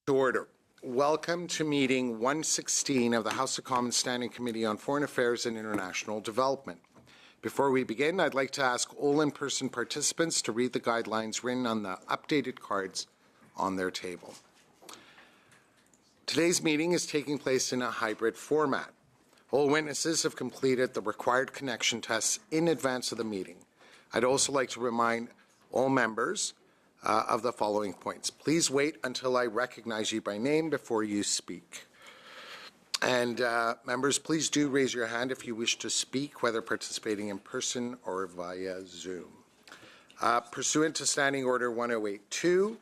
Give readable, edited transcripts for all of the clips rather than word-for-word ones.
To order. Welcome to meeting 116 of the House of Commons Standing Committee on Foreign Affairs and International Development. Before we begin, I'd like to ask all in-person participants to read the guidelines written on the updated cards on their table. Today's meeting is taking place in a hybrid format. All witnesses have completed the required connection tests in advance of the meeting. I'd also like to remind all members of the following points. Please wait until I recognize you by name before you speak. And members, please do raise your hand if you wish to speak, whether participating in person or via Zoom. Pursuant to Standing Order 1082,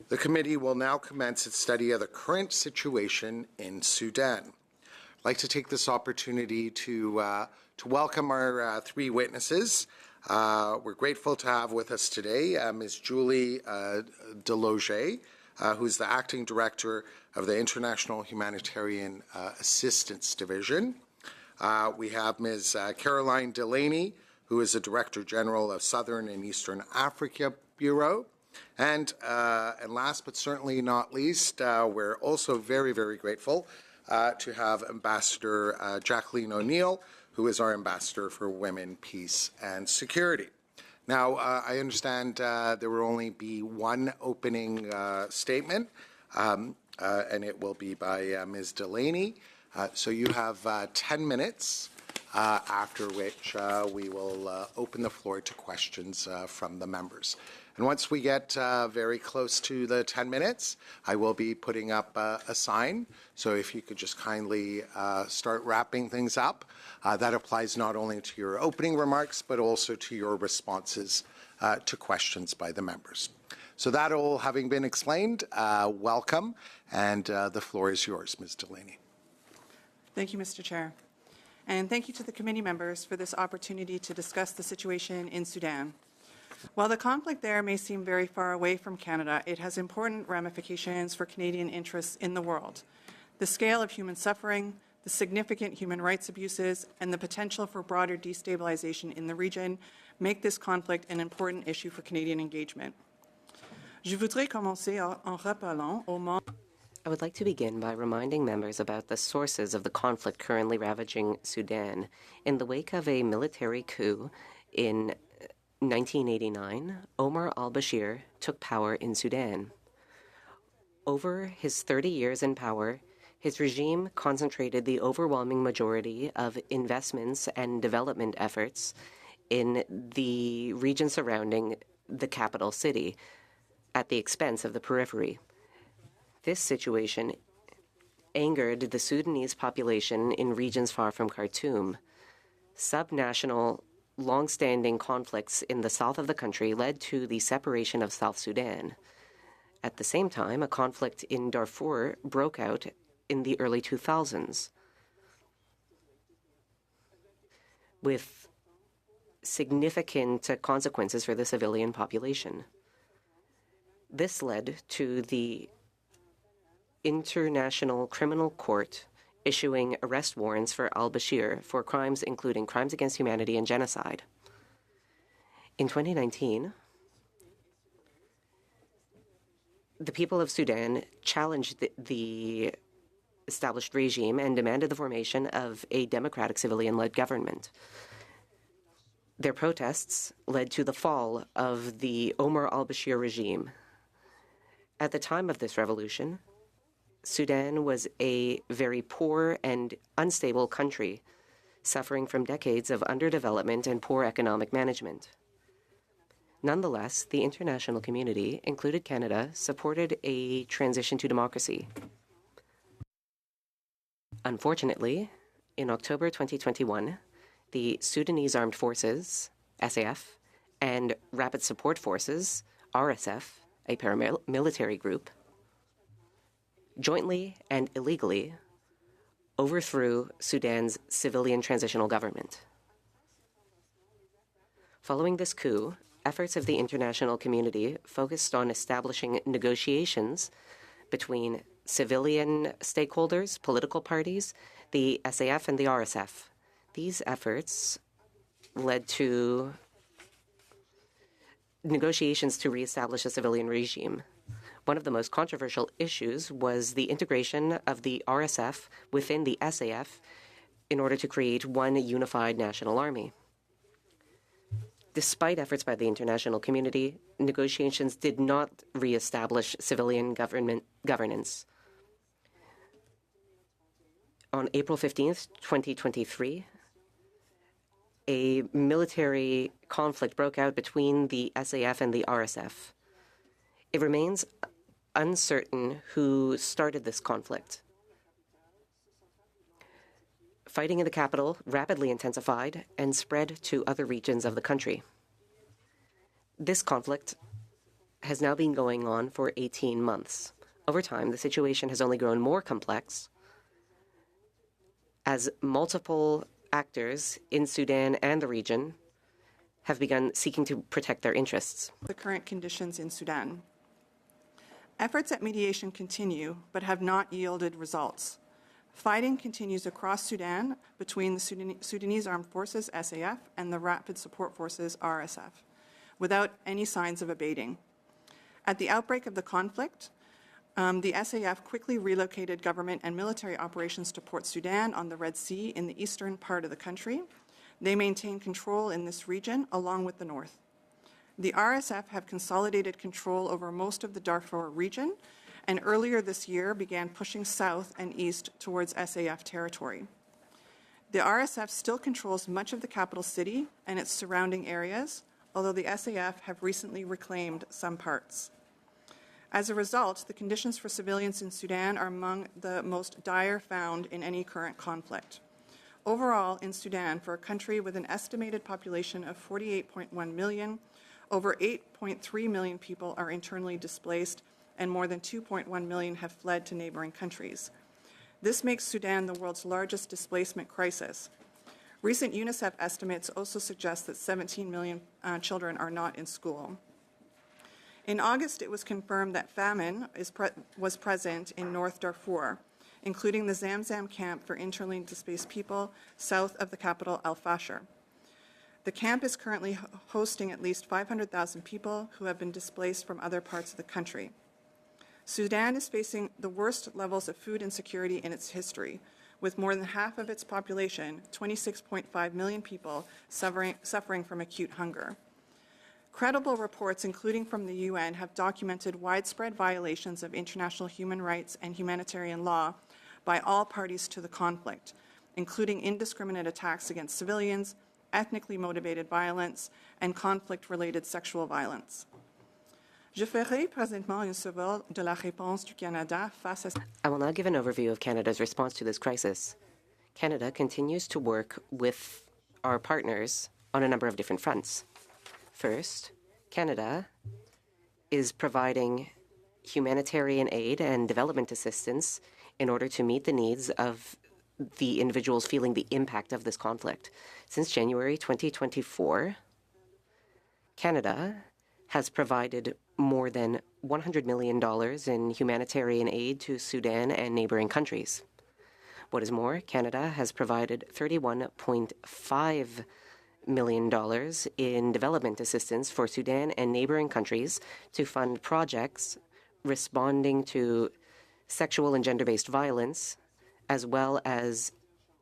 the committee will now commence its study of the current situation in Sudan. I'd like to take this opportunity to welcome our three witnesses. We're grateful to have with us today Ms. Julie Deloge, who's the Acting Director of the International Humanitarian Assistance Division. We have Ms. Caroline Delaney, who is the Director General of Southern and Eastern Africa Bureau. And last but certainly not least, we're also very, very grateful to have Ambassador Jacqueline O'Neill, who is our Ambassador for Women, Peace and Security. Now, I understand there will only be one opening statement, and it will be by Ms. Delaney. So you have 10 minutes, after which we will open the floor to questions from the members. And once we get very close to the 10 minutes, I will be putting up a sign. So if you could just kindly start wrapping things up. That applies not only to your opening remarks, but also to your responses to questions by the members. So that all having been explained, welcome, and the floor is yours, Ms. Delaney. Thank you, Mr. Chair. And thank you to the committee members for this opportunity to discuss the situation in Sudan. While the conflict there may seem very far away from Canada, it has important ramifications for Canadian interests in the world. The scale of human suffering, the significant human rights abuses, and the potential for broader destabilization in the region make this conflict an important issue for Canadian engagement. Je voudrais commencer en rappelant aux membres. I would like to begin by reminding members about the sources of the conflict currently ravaging Sudan. In the wake of a military coup in 1989, Omar al-Bashir took power in Sudan. Over his 30 years in power, his regime concentrated the overwhelming majority of investments and development efforts in the region surrounding the capital city at the expense of the periphery. This situation angered the Sudanese population in regions far from Khartoum. Subnational long-standing conflicts in the south of the country led to the separation of South Sudan. At the same time, a conflict in Darfur broke out in the early 2000s, with significant consequences for the civilian population. This led to the International Criminal Court issuing arrest warrants for al-Bashir for crimes including crimes against humanity and genocide. In 2019, the people of Sudan challenged the established regime and demanded the formation of a democratic civilian-led government. Their protests led to the fall of the Omar al-Bashir regime. At the time of this revolution, Sudan was a very poor and unstable country, suffering from decades of underdevelopment and poor economic management. Nonetheless, the international community, including Canada, supported a transition to democracy. Unfortunately, in October 2021, the Sudanese Armed Forces, SAF, and Rapid Support Forces, RSF, a paramilitary group, jointly and illegally overthrew Sudan's civilian transitional government. Following this coup, efforts of the international community focused on establishing negotiations between civilian stakeholders, political parties, the SAF and the RSF. These efforts led to negotiations to reestablish a civilian regime. One of the most controversial issues was the integration of the RSF within the SAF in order to create one unified national army. Despite efforts by the international community, negotiations did not reestablish civilian governance. On April 15th, 2023, a military conflict broke out between the SAF and the RSF. It remains uncertain who started this conflict. Fighting in the capital rapidly intensified and spread to other regions of the country. This conflict has now been going on for 18 months. Over time, the situation has only grown more complex as multiple actors in Sudan and the region have begun seeking to protect their interests. The current conditions in Sudan. Efforts at mediation continue, but have not yielded results. Fighting continues across Sudan between the Sudanese Armed Forces, SAF, and the Rapid Support Forces, RSF, without any signs of abating. At the outbreak of the conflict, the SAF quickly relocated government and military operations to Port Sudan on the Red Sea in the eastern part of the country. They maintain control in this region along with the north. The RSF have consolidated control over most of the Darfur region, and earlier this year began pushing south and east towards SAF territory. The RSF still controls much of the capital city and its surrounding areas, although the SAF have recently reclaimed some parts. As a result, the conditions for civilians in Sudan are among the most dire found in any current conflict. Overall, in Sudan, for a country with an estimated population of 48.1 million, over 8.3 million people are internally displaced, and more than 2.1 million have fled to neighboring countries. This makes Sudan the world's largest displacement crisis. Recent UNICEF estimates also suggest that 17 million children are not in school. In August, it was confirmed that famine was present in North Darfur, including the Zamzam camp for internally displaced people south of the capital, Al-Fashir. The camp is currently hosting at least 500,000 people who have been displaced from other parts of the country. Sudan is facing the worst levels of food insecurity in its history, with more than half of its population, 26.5 million people, suffering from acute hunger. Credible reports, including from the UN, have documented widespread violations of international human rights and humanitarian law by all parties to the conflict, including indiscriminate attacks against civilians, ethnically motivated violence, and conflict-related sexual violence. Je ferai présentement un survol de la réponse du Canada face à... I will now give an overview of Canada's response to this crisis. Canada continues to work with our partners on a number of different fronts. First, Canada is providing humanitarian aid and development assistance in order to meet the needs of the individuals feeling the impact of this conflict. Since January 2024, Canada has provided more than $100 million in humanitarian aid to Sudan and neighboring countries. What is more, Canada has provided $31.5 million in development assistance for Sudan and neighboring countries to fund projects responding to sexual and gender-based violence, as well as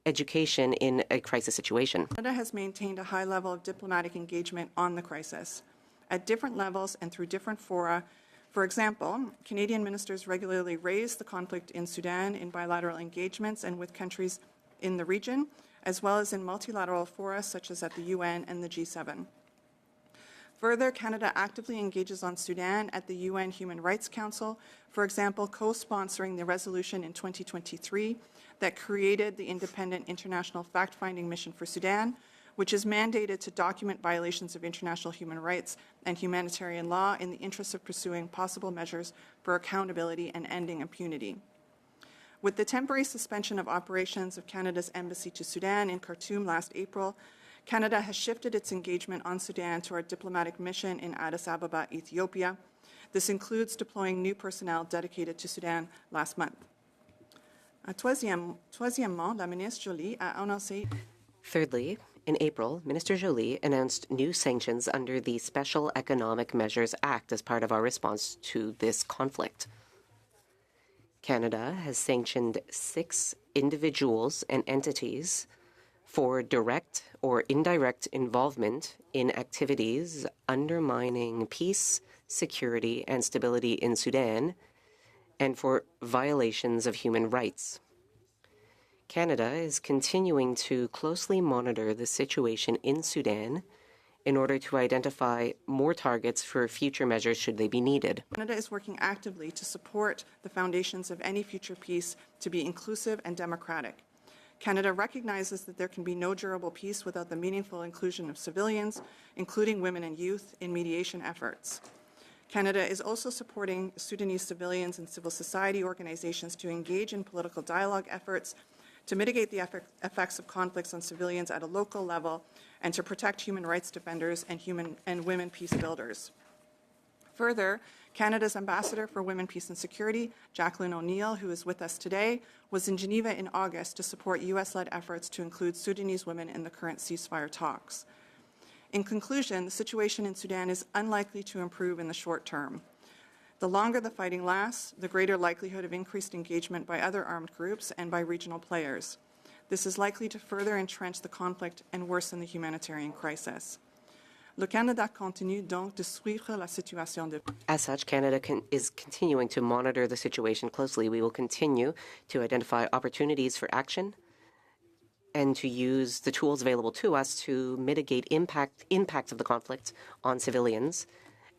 education in a crisis situation. Canada has maintained a high level of diplomatic engagement on the crisis at different levels and through different fora. For example, Canadian ministers regularly raise the conflict in Sudan in bilateral engagements and with countries in the region, as well as in multilateral fora such as at the UN and the G7. Further, Canada actively engages on Sudan at the UN Human Rights Council, for example, co-sponsoring the resolution in 2023 that created the Independent International Fact-Finding Mission for Sudan, which is mandated to document violations of international human rights and humanitarian law in the interest of pursuing possible measures for accountability and ending impunity. With the temporary suspension of operations of Canada's embassy to Sudan in Khartoum last April, Canada has shifted its engagement on Sudan to our diplomatic mission in Addis Ababa, Ethiopia. This includes deploying new personnel dedicated to Sudan last month. Troisièmement, la ministre Joly a annoncé... Thirdly, In April, Minister Joly announced new sanctions under the Special Economic Measures Act as part of our response to this conflict. Canada has sanctioned 6 individuals and entities for direct or indirect involvement in activities undermining peace, security, and stability in Sudan, and for violations of human rights. Canada is continuing to closely monitor the situation in Sudan in order to identify more targets for future measures should they be needed. Canada is working actively to support the foundations of any future peace to be inclusive and democratic. Canada recognizes that there can be no durable peace without the meaningful inclusion of civilians, including women and youth, in mediation efforts. Canada is also supporting Sudanese civilians and civil society organizations to engage in political dialogue efforts to mitigate the effects of conflicts on civilians at a local level and to protect human rights defenders and women peace builders. Further, Canada's Ambassador for Women, Peace and Security, Jacqueline O'Neill, who is with us today, was in Geneva in August to support U.S.-led efforts to include Sudanese women in the current ceasefire talks. In conclusion, the situation in Sudan is unlikely to improve in the short term. The longer the fighting lasts, the greater likelihood of increased engagement by other armed groups and by regional players. This is likely to further entrench the conflict and worsen the humanitarian crisis. Le Canada continue donc de suivre la situation de... As such, Canada is continuing to monitor the situation closely. We will continue to identify opportunities for action and to use the tools available to us to mitigate impacts of the conflict on civilians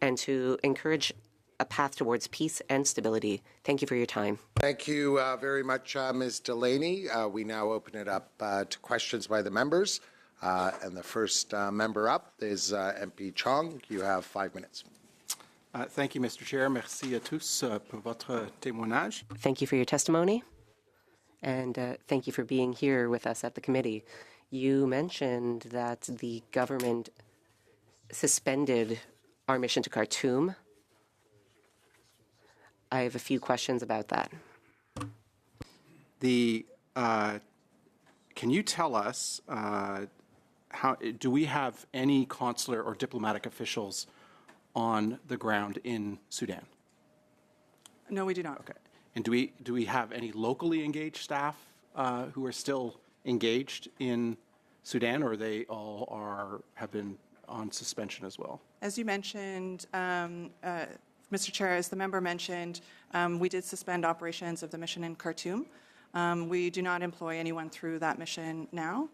and to encourage a path towards peace and stability. Thank you for your time. Thank you very much, Ms. Delaney. We now open it up to questions by the members. And the first member up is MP Chong. You have 5 minutes. Thank you, Mr. Chair. Merci à tous pour votre témoignage. Thank you for your testimony, and thank you for being here with us at the committee. You mentioned that the government suspended our mission to Khartoum. I have a few questions about that. Can you tell us do we have any consular or diplomatic officials on the ground in Sudan? No, we do not. Okay. And do we have any locally engaged staff who are still engaged in Sudan, or they all have been on suspension as well? As you mentioned, Mr. Chair, as the member mentioned, we did suspend operations of the mission in Khartoum. We do not employ anyone through that mission now.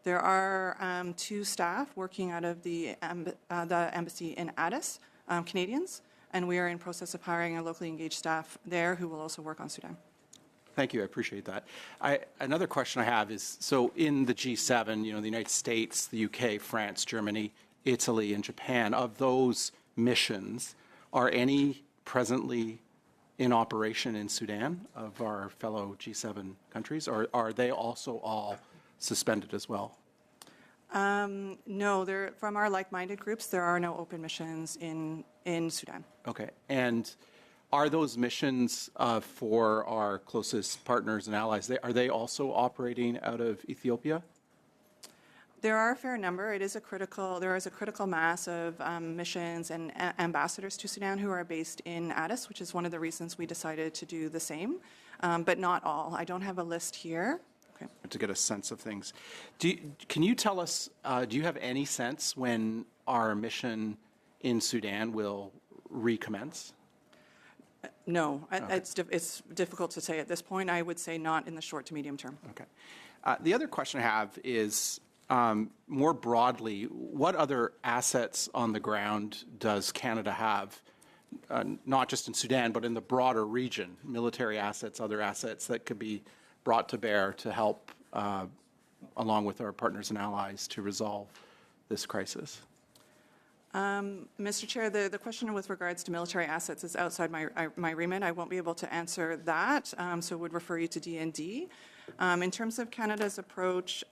There are 2 staff working out of the embassy in Addis, Canadians, and we are in process of hiring a locally engaged staff there who will also work on Sudan. Thank you. I appreciate that. Another question I have is, so in the G7, the United States, the UK, France, Germany, Italy, and Japan, of those missions, are any presently in operation in Sudan of our fellow G7 countries, or are they also all suspended as well? No, from our like-minded groups, there are no open missions in Sudan. Okay. And are those missions for our closest partners and allies, are they also operating out of Ethiopia? There are a fair number. There is a critical mass of missions and ambassadors to Sudan who are based in Addis, which is one of the reasons we decided to do the same, but not all. I don't have a list here. Okay. To get a sense of things. Can you tell us, do you have any sense when our mission in Sudan will recommence? No, Okay. it's difficult to say at this point. I would say not in the short to medium term. Okay. The other question I have is, more broadly, what other assets on the ground does Canada have, not just in Sudan, but in the broader region, military assets, other assets that could be brought to bear to help, along with our partners and allies, to resolve this crisis? Mr. Chair, the question with regards to military assets is outside my remit. I won't be able to answer that, so would refer you to DND. In terms of Canada's approach,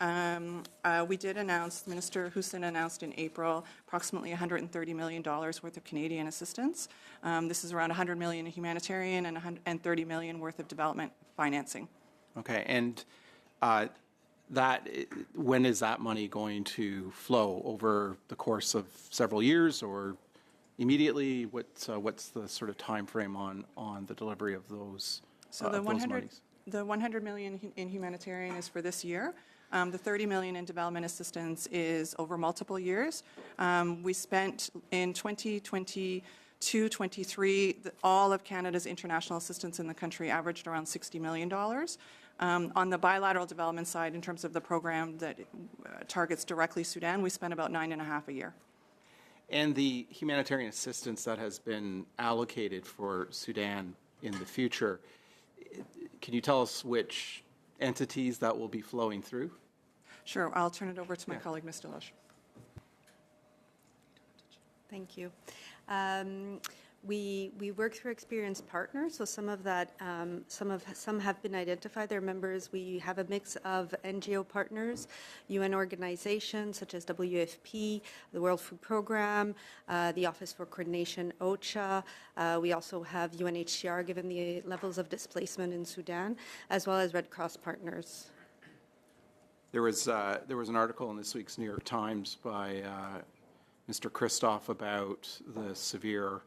we did announce, Minister Houston announced in April, approximately $130 million worth of Canadian assistance. This is around $100 million in humanitarian and $30 million worth of development financing. Okay, and when is that money going to flow? Over the course of several years or immediately? What's the sort of time frame on the delivery of those So the those 100, monies? the 100 million in humanitarian is for this year. The 30 million in development assistance is over multiple years. We spent in 2022, 23, all of Canada's international assistance in the country averaged around $60 million. On the bilateral development side, in terms of the program that targets directly Sudan, we spent about $9.5 a year. And the humanitarian assistance that has been allocated for Sudan in the future, can you tell us which entities that will be flowing through? Sure, I'll turn it over to my colleague, Ms. Deloche. Thank you. We work through experienced partners, so some have been identified. They're members. We have a mix of NGO partners, UN organizations such as WFP, the World Food Programme, the Office for Coordination, OCHA. We also have UNHCR, given the levels of displacement in Sudan, as well as Red Cross partners. There was an article in this week's New York Times by Mr. Christoph about the severe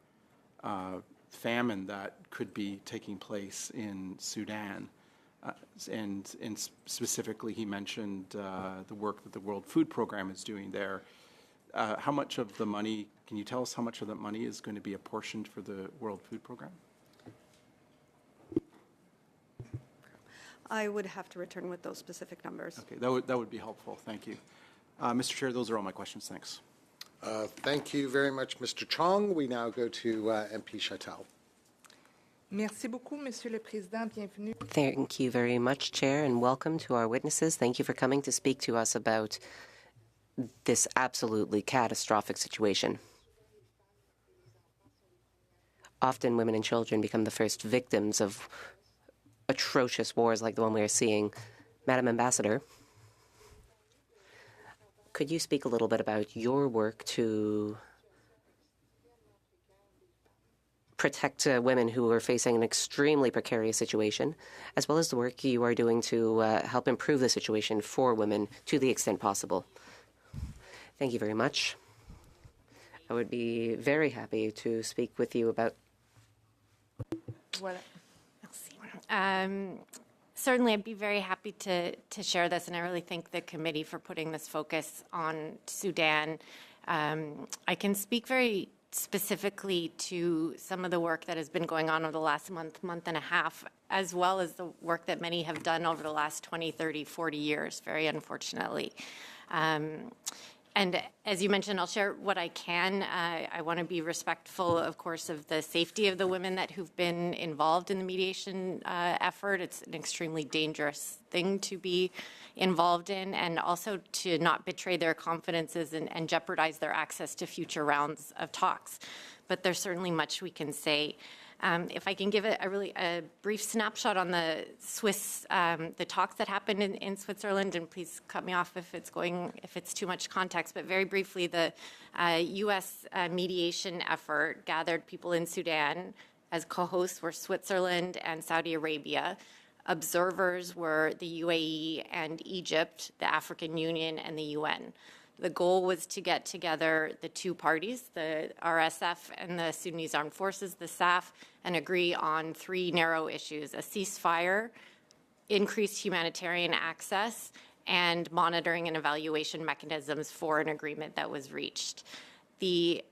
famine that could be taking place in Sudan. And specifically, he mentioned the work that the World Food Programme is doing there. How much of the money, can you tell us how much of that money is going to be apportioned for the World Food Programme? I would have to return with those specific numbers. Okay, that would be helpful. Thank you. Mr. Chair, those are all my questions. Thanks. Thank you very much, Mr. Chong. We now go to MP Chatel. Merci beaucoup, Monsieur le Président. Bienvenue. Thank you very much, Chair, and welcome to our witnesses. Thank you for coming to speak to us about this absolutely catastrophic situation. Often women and children become the first victims of atrocious wars like the one we are seeing. Madam Ambassador, could you speak a little bit about your work to protect women who are facing an extremely precarious situation, as well as the work you are doing to help improve the situation for women to the extent possible? Thank you very much. I would be very happy to speak with you about... Voilà. Certainly, I'd be very happy to share this, and I really thank the committee for putting this focus on Sudan. I can speak very specifically to some of the work that has been going on over the last month and a half, as well as the work that many have done over the last 20, 30, 40 years, very unfortunately. And as you mentioned, I'll share what I can. I want to be respectful, of course, of the safety of the women who've been involved in the mediation effort. It's an extremely dangerous thing to be involved in, and also to not betray their confidences and jeopardize their access to future rounds of talks. But there's certainly much we can say. If I can give a brief snapshot on the talks that happened in Switzerland, and please cut me off if it's too much context, but very briefly, the U.S. mediation effort gathered people in Sudan. As co-hosts were Switzerland and Saudi Arabia. Observers were the UAE and Egypt, the African Union, and the UN. The goal was to get together the two parties, the RSF and the Sudanese Armed Forces, the SAF, and agree on three narrow issues: a ceasefire, increased humanitarian access, and monitoring and evaluation mechanisms for an agreement that was reached. The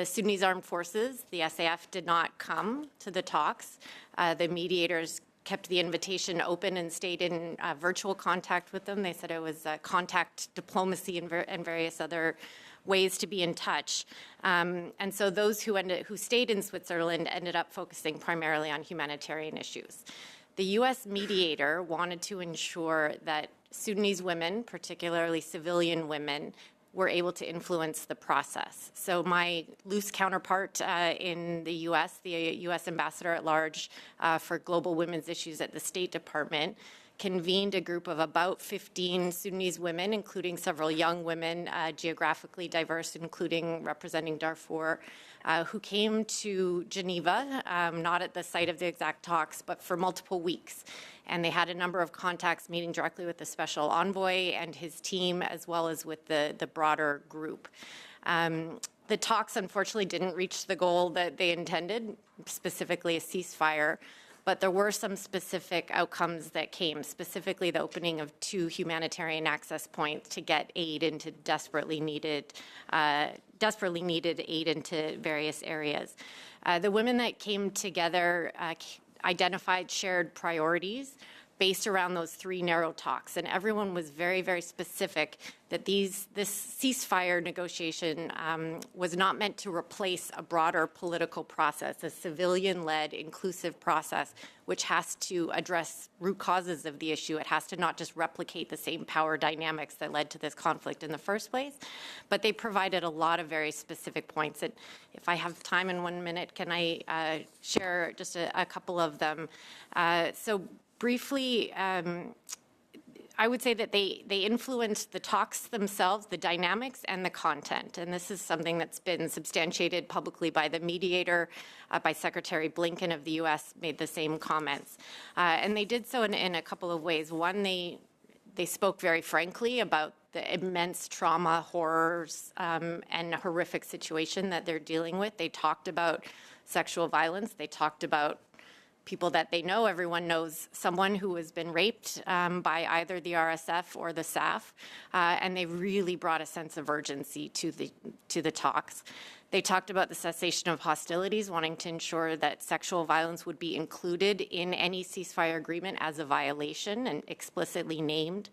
Sudanese Armed Forces, the SAF, did not come to the talks. The mediators kept the invitation open and stayed in virtual contact with them. They said it was contact diplomacy and various other ways to be in touch. And so those who stayed in Switzerland ended up focusing primarily on humanitarian issues. The U.S. mediator wanted to ensure that Sudanese women, particularly civilian women, were able to influence the process. So my loose counterpart in the U.S., the U.S. ambassador at large for global women's issues at the State Department, convened a group of about 15 Sudanese women, including several young women, geographically diverse, including representing Darfur, who came to Geneva, not at the site of the exact talks, but for multiple weeks. And they had a number of contacts meeting directly with the special envoy and his team, as well as with the broader group. The talks, unfortunately, didn't reach the goal that they intended, specifically a ceasefire. But there were some specific outcomes that came, specifically the opening of 2 humanitarian access points to get aid into desperately needed aid into various areas. The women that came together identified shared priorities based around those 3 narrow talks, and everyone was very, very specific that this ceasefire negotiation was not meant to replace a broader political process, a civilian-led, inclusive process, which has to address root causes of the issue. It has to not just replicate the same power dynamics that led to this conflict in the first place, but they provided a lot of very specific points. And if I have time in 1 minute, can I share just a couple of them? So briefly, I would say that they influenced the talks themselves, the dynamics, and the content. And this is something that's been substantiated publicly by the mediator, by Secretary Blinken of the U.S., made the same comments. And they did so in a couple of ways. One, they spoke very frankly about the immense trauma, horrors, and horrific situation that they're dealing with. They talked about sexual violence. They talked about people that they know. Everyone knows someone who has been raped by either the RSF or the SAF, and they really brought a sense of urgency to the talks. They talked about the cessation of hostilities, wanting to ensure that sexual violence would be included in any ceasefire agreement as a violation and explicitly named.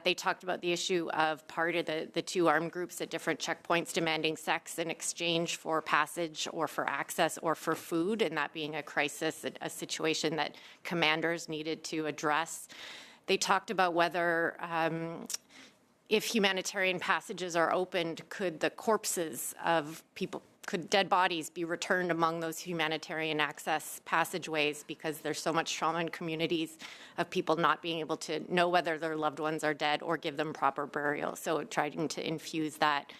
They talked about the issue of part of the 2 armed groups at different checkpoints demanding sex in exchange for passage or for access or for food, and that being a crisis, a situation that commanders needed to address. They talked about whether if humanitarian passages are opened, could the corpses of people, could dead bodies be returned among those humanitarian access passageways, because there's so much trauma in communities of people not being able to know whether their loved ones are dead or give them proper burial. So trying to infuse that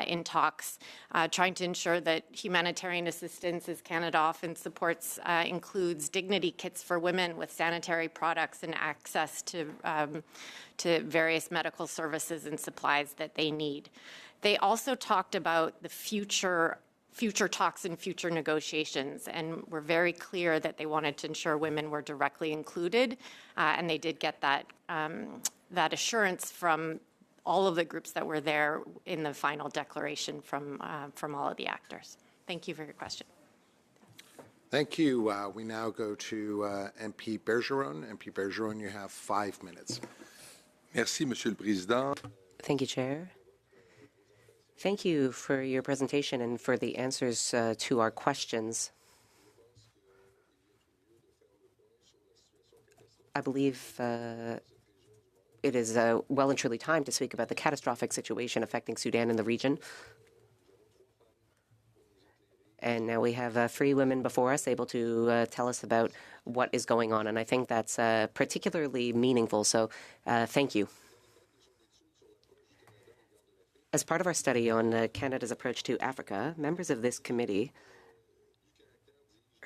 in talks, trying to ensure that humanitarian assistance, as Canada often supports, includes dignity kits for women with sanitary products and access to various medical services and supplies that they need. They also talked about the future talks and future negotiations, and were very clear that they wanted to ensure women were directly included, and they did get that assurance from all of the groups that were there in the final declaration from all of the actors. Thank you for your question. Thank you. We now go to MP Bergeron. MP Bergeron, you have 5 minutes. Merci, Monsieur le Président. Thank you, Chair. Thank you for your presentation and for the answers to our questions. I believe it is well and truly time to speak about the catastrophic situation affecting Sudan and the region. And now we have 3 women before us able to tell us about what is going on. And I think that's particularly meaningful. So thank you. As part of our study on Canada's approach to Africa, members of this committee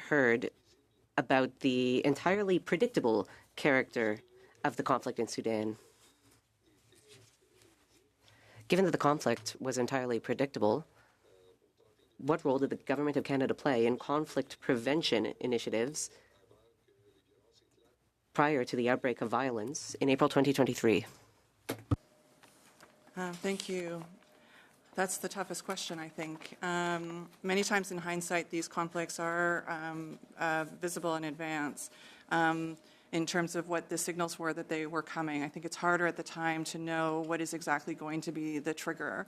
heard about the entirely predictable character of the conflict in Sudan. Given that the conflict was entirely predictable, what role did the Government of Canada play in conflict prevention initiatives prior to the outbreak of violence in April 2023? Thank you. That's the toughest question, I think. Many times in hindsight, these conflicts are visible in advance in terms of what the signals were that they were coming. I think it's harder at the time to know what is exactly going to be the trigger.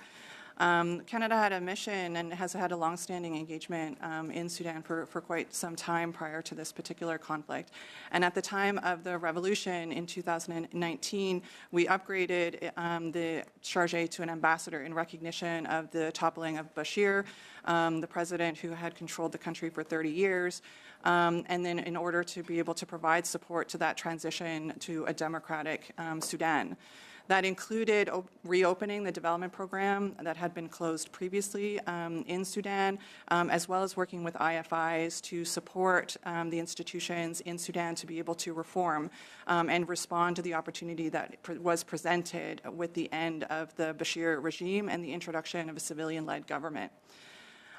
Canada had a mission and has had a longstanding engagement in Sudan for quite some time prior to this particular conflict. And at the time of the revolution in 2019, we upgraded the chargé to an ambassador in recognition of the toppling of Bashir, the president who had controlled the country for 30 years. And then in order to be able to provide support to that transition to a democratic Sudan. That included reopening the development program that had been closed previously in Sudan, as well as working with IFIs to support the institutions in Sudan to be able to reform and respond to the opportunity that was presented with the end of the Bashir regime and the introduction of a civilian-led government.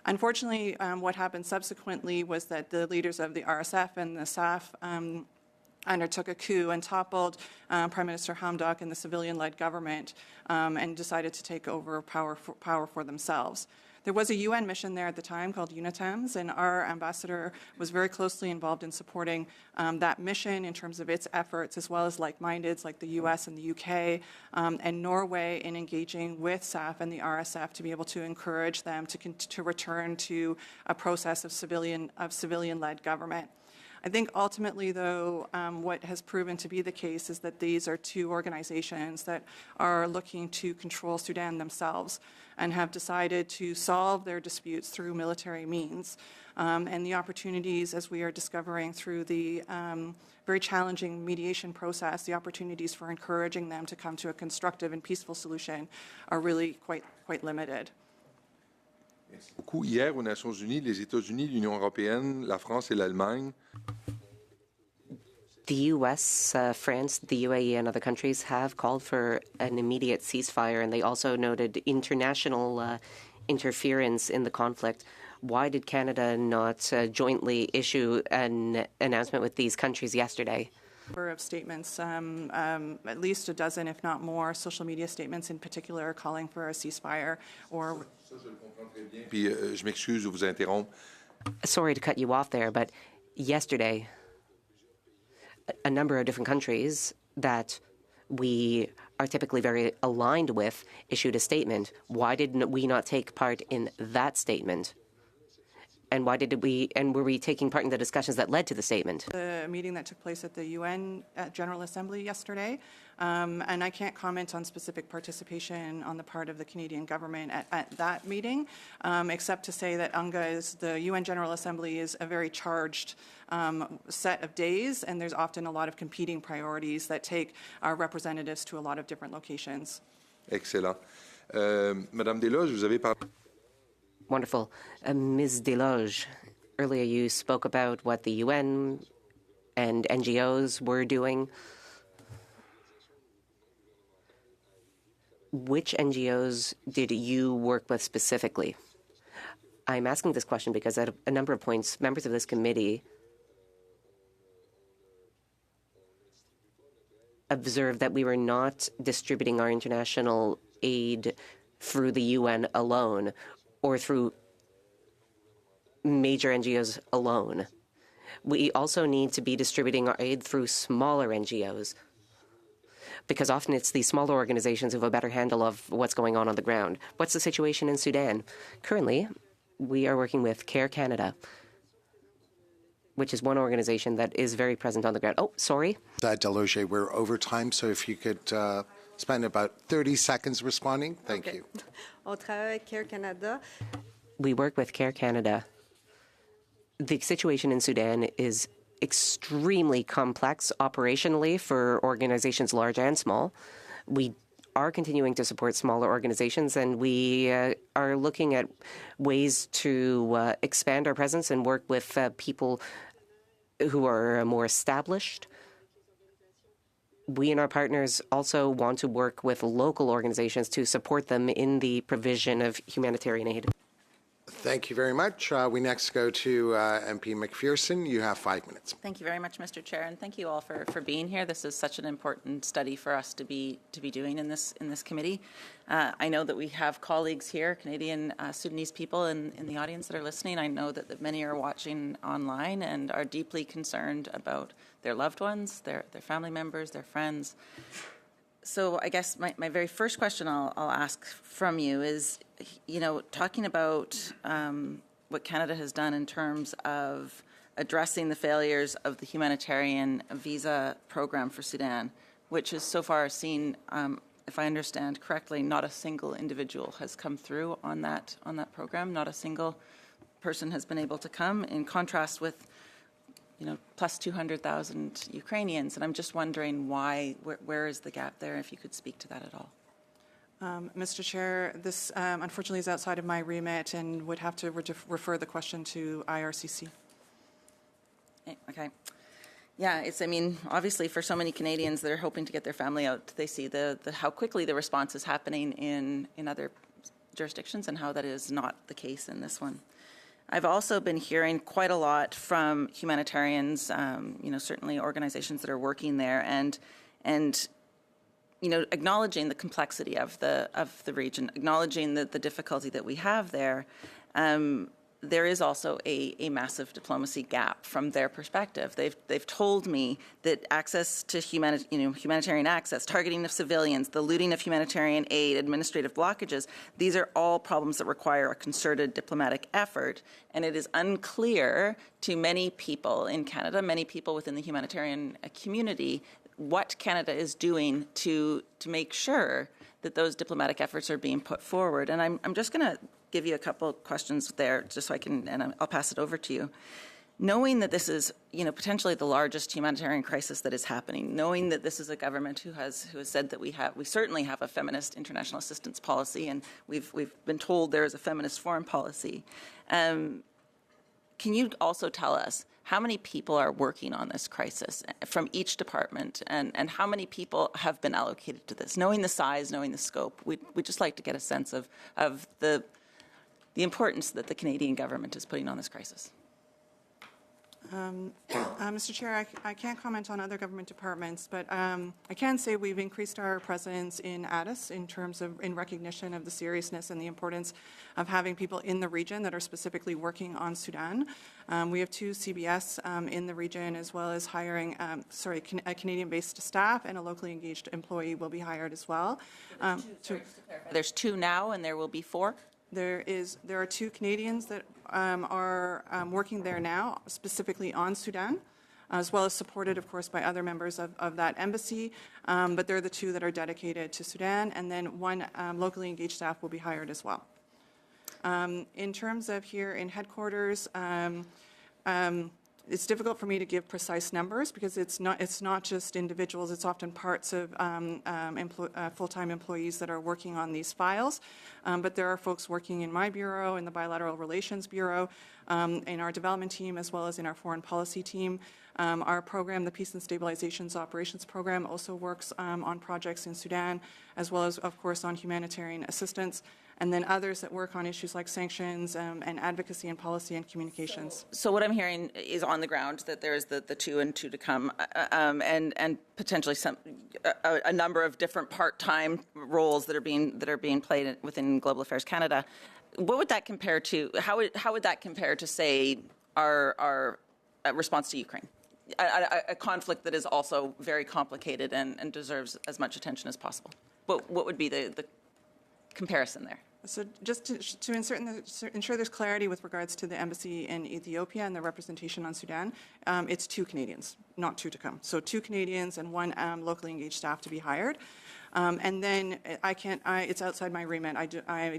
Unfortunately, what happened subsequently was that the leaders of the RSF and the SAF undertook a coup and toppled Prime Minister Hamdok and the civilian-led government and decided to take over power for themselves. There was a UN mission there at the time called UNITAMS, and our ambassador was very closely involved in supporting that mission in terms of its efforts, as well as like-mindeds like the US and the UK and Norway in engaging with SAF and the RSF to be able to encourage them to return to a process of civilian-led government. I think ultimately, though, what has proven to be the case is that these are two organizations that are looking to control Sudan themselves and have decided to solve their disputes through military means. And the opportunities, as we are discovering through the very challenging mediation process, the opportunities for encouraging them to come to a constructive and peaceful solution are really quite limited. Merci beaucoup. Hier, aux Nations Unies, les États-Unis, l'Union européenne, la France et l'Allemagne. The U.S., France, the UAE, and other countries have called for an immediate ceasefire, and they also noted international interference in the conflict. Why did Canada not jointly issue an announcement with these countries yesterday? Number of statements, at least a dozen, if not more, social media statements in particular calling for a ceasefire or. Ça, je le comprends très bien. Puis, je m'excuse de vous interrompre. Sorry to cut you off there, but yesterday, a number of different countries that we are typically very aligned with issued a statement. Why did we not take part in that statement? And were we taking part in the discussions that led to the statement? The meeting that took place at the UN General Assembly yesterday, and I can't comment on specific participation on the part of the Canadian government at that meeting, except to say that the UN General Assembly is a very charged set of days, and there's often a lot of competing priorities that take our representatives to a lot of different locations. Excellent. Madame Desloges, vous avez parlé. Wonderful. Ms. Desloges, earlier you spoke about what the UN and NGOs were doing. Which NGOs did you work with specifically? I'm asking this question because at a number of points, members of this committee observed that we were not distributing our international aid through the UN alone or through major NGOs alone. We also need to be distributing our aid through smaller NGOs, because often it's these smaller organizations who have a better handle of what's going on the ground. What's the situation in Sudan? Currently, we are working with CARE Canada, which is one organization that is very present on the ground. Oh, sorry. Deloge, we're over time, so if you could spend about 30 seconds responding. Thank you. On travaille avec CARE Canada. We work with CARE Canada. The situation in Sudan is extremely complex operationally for organizations large and small. We are continuing to support smaller organizations, and we are looking at ways to expand our presence and work with people who are more established. We and our partners also want to work with local organizations to support them in the provision of humanitarian aid. Thank you very much. We next go to MP McPherson. You have 5 minutes. Thank you very much, Mr. Chair, and thank you all for being here. This is such an important study for us to be doing in this committee. I know that we have colleagues here, Canadian Sudanese people in the audience that are listening. I know that many are watching online and are deeply concerned about their loved ones, their family members, their friends. So I guess my very first question I'll ask from you is, talking about what Canada has done in terms of addressing the failures of the humanitarian visa program for Sudan, which has so far seen, if I understand correctly, not a single individual has come through on that program. Not a single person has been able to come, in contrast with plus 200,000 Ukrainians. And I'm just wondering where is the gap there, if you could speak to that at all. Mr. Chair, this unfortunately is outside of my remit and would have to refer the question to IRCC. Okay. Yeah, obviously for so many Canadians that are hoping to get their family out, they see how quickly the response is happening in other jurisdictions and how that is not the case in this one. I've also been hearing quite a lot from humanitarians, certainly organizations that are working there, and acknowledging the complexity of the region, acknowledging the difficulty that we have there. There is also a massive diplomacy gap from their perspective. They've told me that access to humanitarian access, targeting of civilians, the looting of humanitarian aid, administrative blockages, these are all problems that require a concerted diplomatic effort. And it is unclear to many people in Canada, many people within the humanitarian community, what Canada is doing to make sure that those diplomatic efforts are being put forward. And I'm just going to give you a couple questions there just so I can, and I'll pass it over to you. Knowing that this is, potentially the largest humanitarian crisis that is happening, knowing that this is a government who has said that we certainly have a feminist international assistance policy, and we've been told there is a feminist foreign policy. Can you also tell us how many people are working on this crisis from each department, and how many people have been allocated to this? Knowing the size, knowing the scope, we'd just like to get a sense of the importance that the Canadian government is putting on this crisis. Mr. Chair, I can't comment on other government departments, but I can say we've increased our presence in Addis in recognition of the seriousness and the importance of having people in the region that are specifically working on Sudan. We have 2 CBS in the region, as well as hiring, a Canadian-based staff, and a locally engaged employee will be hired as well. There's 2 now, and there will be 4? There are 2 Canadians that are working there now, specifically on Sudan, as well as supported, of course, by other members of that embassy. But they're the 2 that are dedicated to Sudan, and then 1 locally engaged staff will be hired as well. In terms of here in headquarters, it's difficult for me to give precise numbers because it's not just individuals. It's often parts of full-time employees that are working on these files. But there are folks working in my bureau, in the Bilateral Relations Bureau, in our development team, as well as in our foreign policy team. Our program, the Peace and Stabilizations Operations Program, also works on projects in Sudan, as well as, of course, on humanitarian assistance. And then others that work on issues like sanctions and advocacy and policy and communications. So what I'm hearing is on the ground that there's the 2 and 2 to come, and potentially a number of different part-time roles that are being played within Global Affairs Canada. What would that compare to? How would that compare to, say, our response to Ukraine? A conflict that is also very complicated and deserves as much attention as possible. What would be the comparison there? So just to ensure there's clarity with regards to the embassy in Ethiopia and the representation on Sudan, it's 2 Canadians, not 2 to come. So 2 Canadians and 1 locally engaged staff to be hired. And then it's outside my remit. I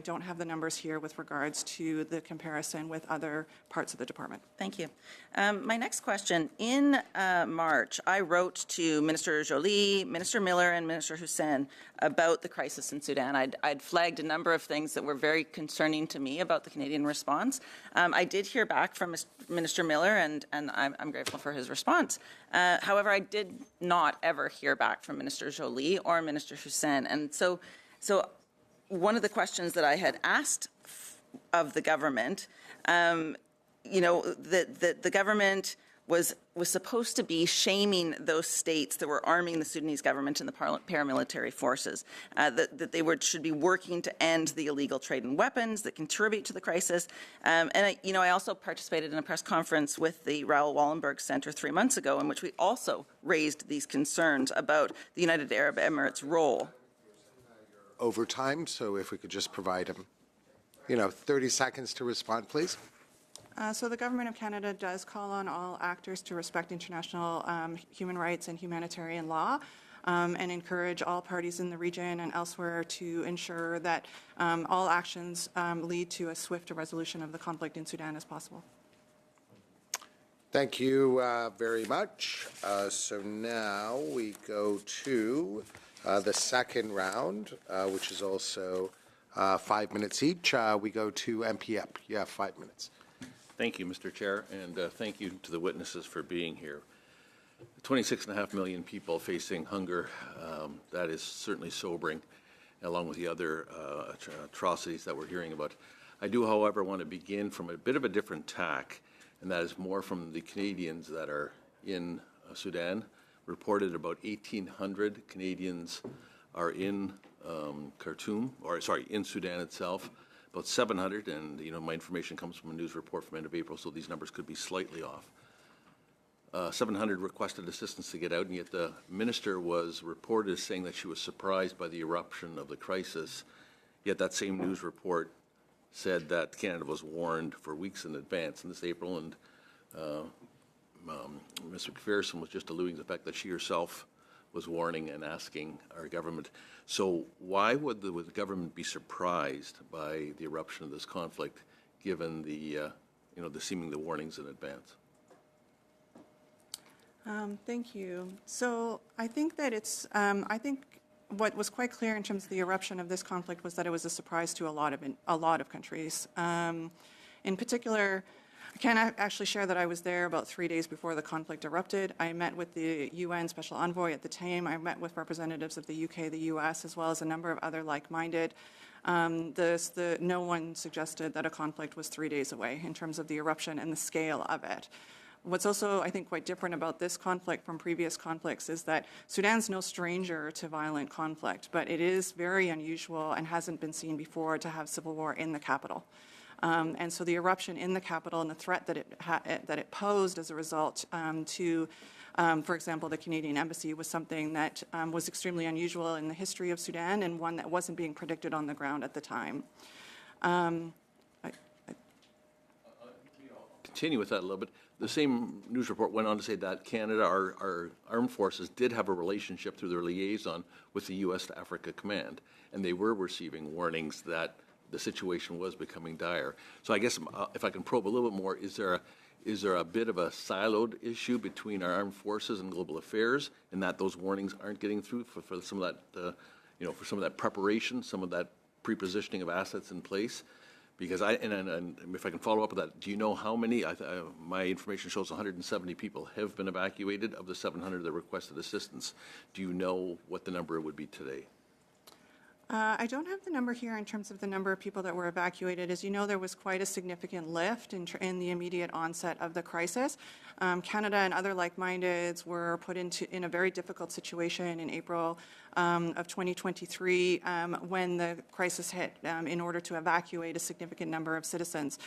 don't have the numbers here with regards to the comparison with other parts of the department. Thank you. My next question. In March, I wrote to Minister Joly, Minister Miller, and Minister Hussein about the crisis in Sudan. I'd flagged a number of things that were very concerning to me about the Canadian response. I did hear back from Minister Miller, and I'm grateful for his response. However, I did not ever hear back from Minister Joly or Minister Hussein. And so one of the questions that I had asked of the government, the government was supposed to be shaming those states that were arming the Sudanese government and the paramilitary forces, that they should be working to end the illegal trade in weapons that contribute to the crisis. And I also participated in a press conference with the Raoul Wallenberg Center 3 months ago, in which we also raised these concerns about the United Arab Emirates' role. Over time, so if we could just provide him, 30 seconds to respond, please. So the Government of Canada does call on all actors to respect international human rights and humanitarian law, and encourage all parties in the region and elsewhere to ensure that all actions lead to a swift resolution of the conflict in Sudan as possible. Thank you very much. So now we go to the second round, which is also 5 minutes each. We go to MPF. You have 5 minutes. Thank you, Mr. Chair, and thank you to the witnesses for being here. 26.5 million people facing hunger, that is certainly sobering, along with the other atrocities that we're hearing about. I do, however, want to begin from a bit of a different tack, and that is more from the Canadians that are in Sudan. Reported about 1,800 Canadians are in Khartoum, or sorry, in Sudan itself. About 700, and my information comes from a news report from end of April, so these numbers could be slightly off. 700 requested assistance to get out, and yet the minister was reported as saying that she was surprised by the eruption of the crisis. Yet that same news report said that Canada was warned for weeks in advance in this April, and Ms. McPherson was just alluding to the fact that she herself was warning and asking our government. So why would the government be surprised by the eruption of this conflict, given the seeming the warnings in advance? Thank you. So I think that I think what was quite clear in terms of the eruption of this conflict was that it was a surprise to a lot of countries. In particular, I can actually share that I was there about 3 days before the conflict erupted. I met with the UN Special Envoy at the time. I met with representatives of the UK, the US, as well as a number of other like-minded. No one suggested that a conflict was 3 days away in terms of the eruption and the scale of it. What's also, I think, quite different about this conflict from previous conflicts is that Sudan's no stranger to violent conflict, but it is very unusual and hasn't been seen before to have civil war in the capital. And so the eruption in the capital and the threat that it posed as a result to, for example, the Canadian Embassy was something that was extremely unusual in the history of Sudan and one that wasn't being predicted on the ground at the time. Continue with that a little bit. The same news report went on to say that Canada, our armed forces, did have a relationship through their liaison with the U.S. to Africa Command, and they were receiving warnings that the situation was becoming dire. So I guess if I can probe a little bit more, is there a bit of a siloed issue between our armed forces and global affairs, in that those warnings aren't getting through for some of that, for some of that preparation, some of that prepositioning of assets in place? Because and if I can follow up with that, do you know how many? My information shows 170 people have been evacuated of the 700 that requested assistance. Do you know what the number would be today? I don't have the number here in terms of the number of people that were evacuated. As you know, there was quite a significant lift in the immediate onset of the crisis. Canada and other like-mindeds were put in a very difficult situation in April of 2023 when the crisis hit in order to evacuate a significant number of citizens.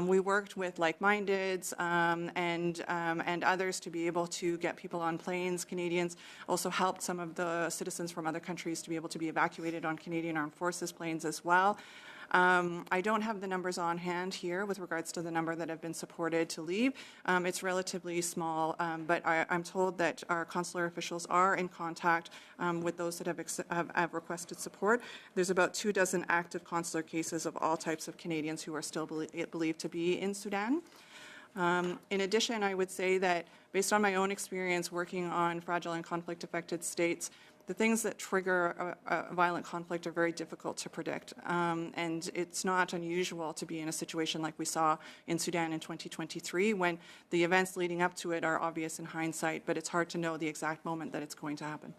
We worked with like-mindeds and others to be able to get people on planes. Canadians also helped some of the citizens from other countries to be able to be evacuated on Canadian Armed Forces planes as well. I don't have the numbers on hand here with regards to the number that have been supported to leave. It's relatively small, but I'm told that our consular officials are in contact with those that have requested support. There's about 24 active consular cases of all types of Canadians who are still believed to be in Sudan. In addition, I would say that based on my own experience working on fragile and conflict-affected states, the things that trigger a violent conflict are very difficult to predict. And it's not unusual to be in a situation like we saw in Sudan in 2023, when the events leading up to it are obvious in hindsight, but it's hard to know the exact moment that it's going to happen.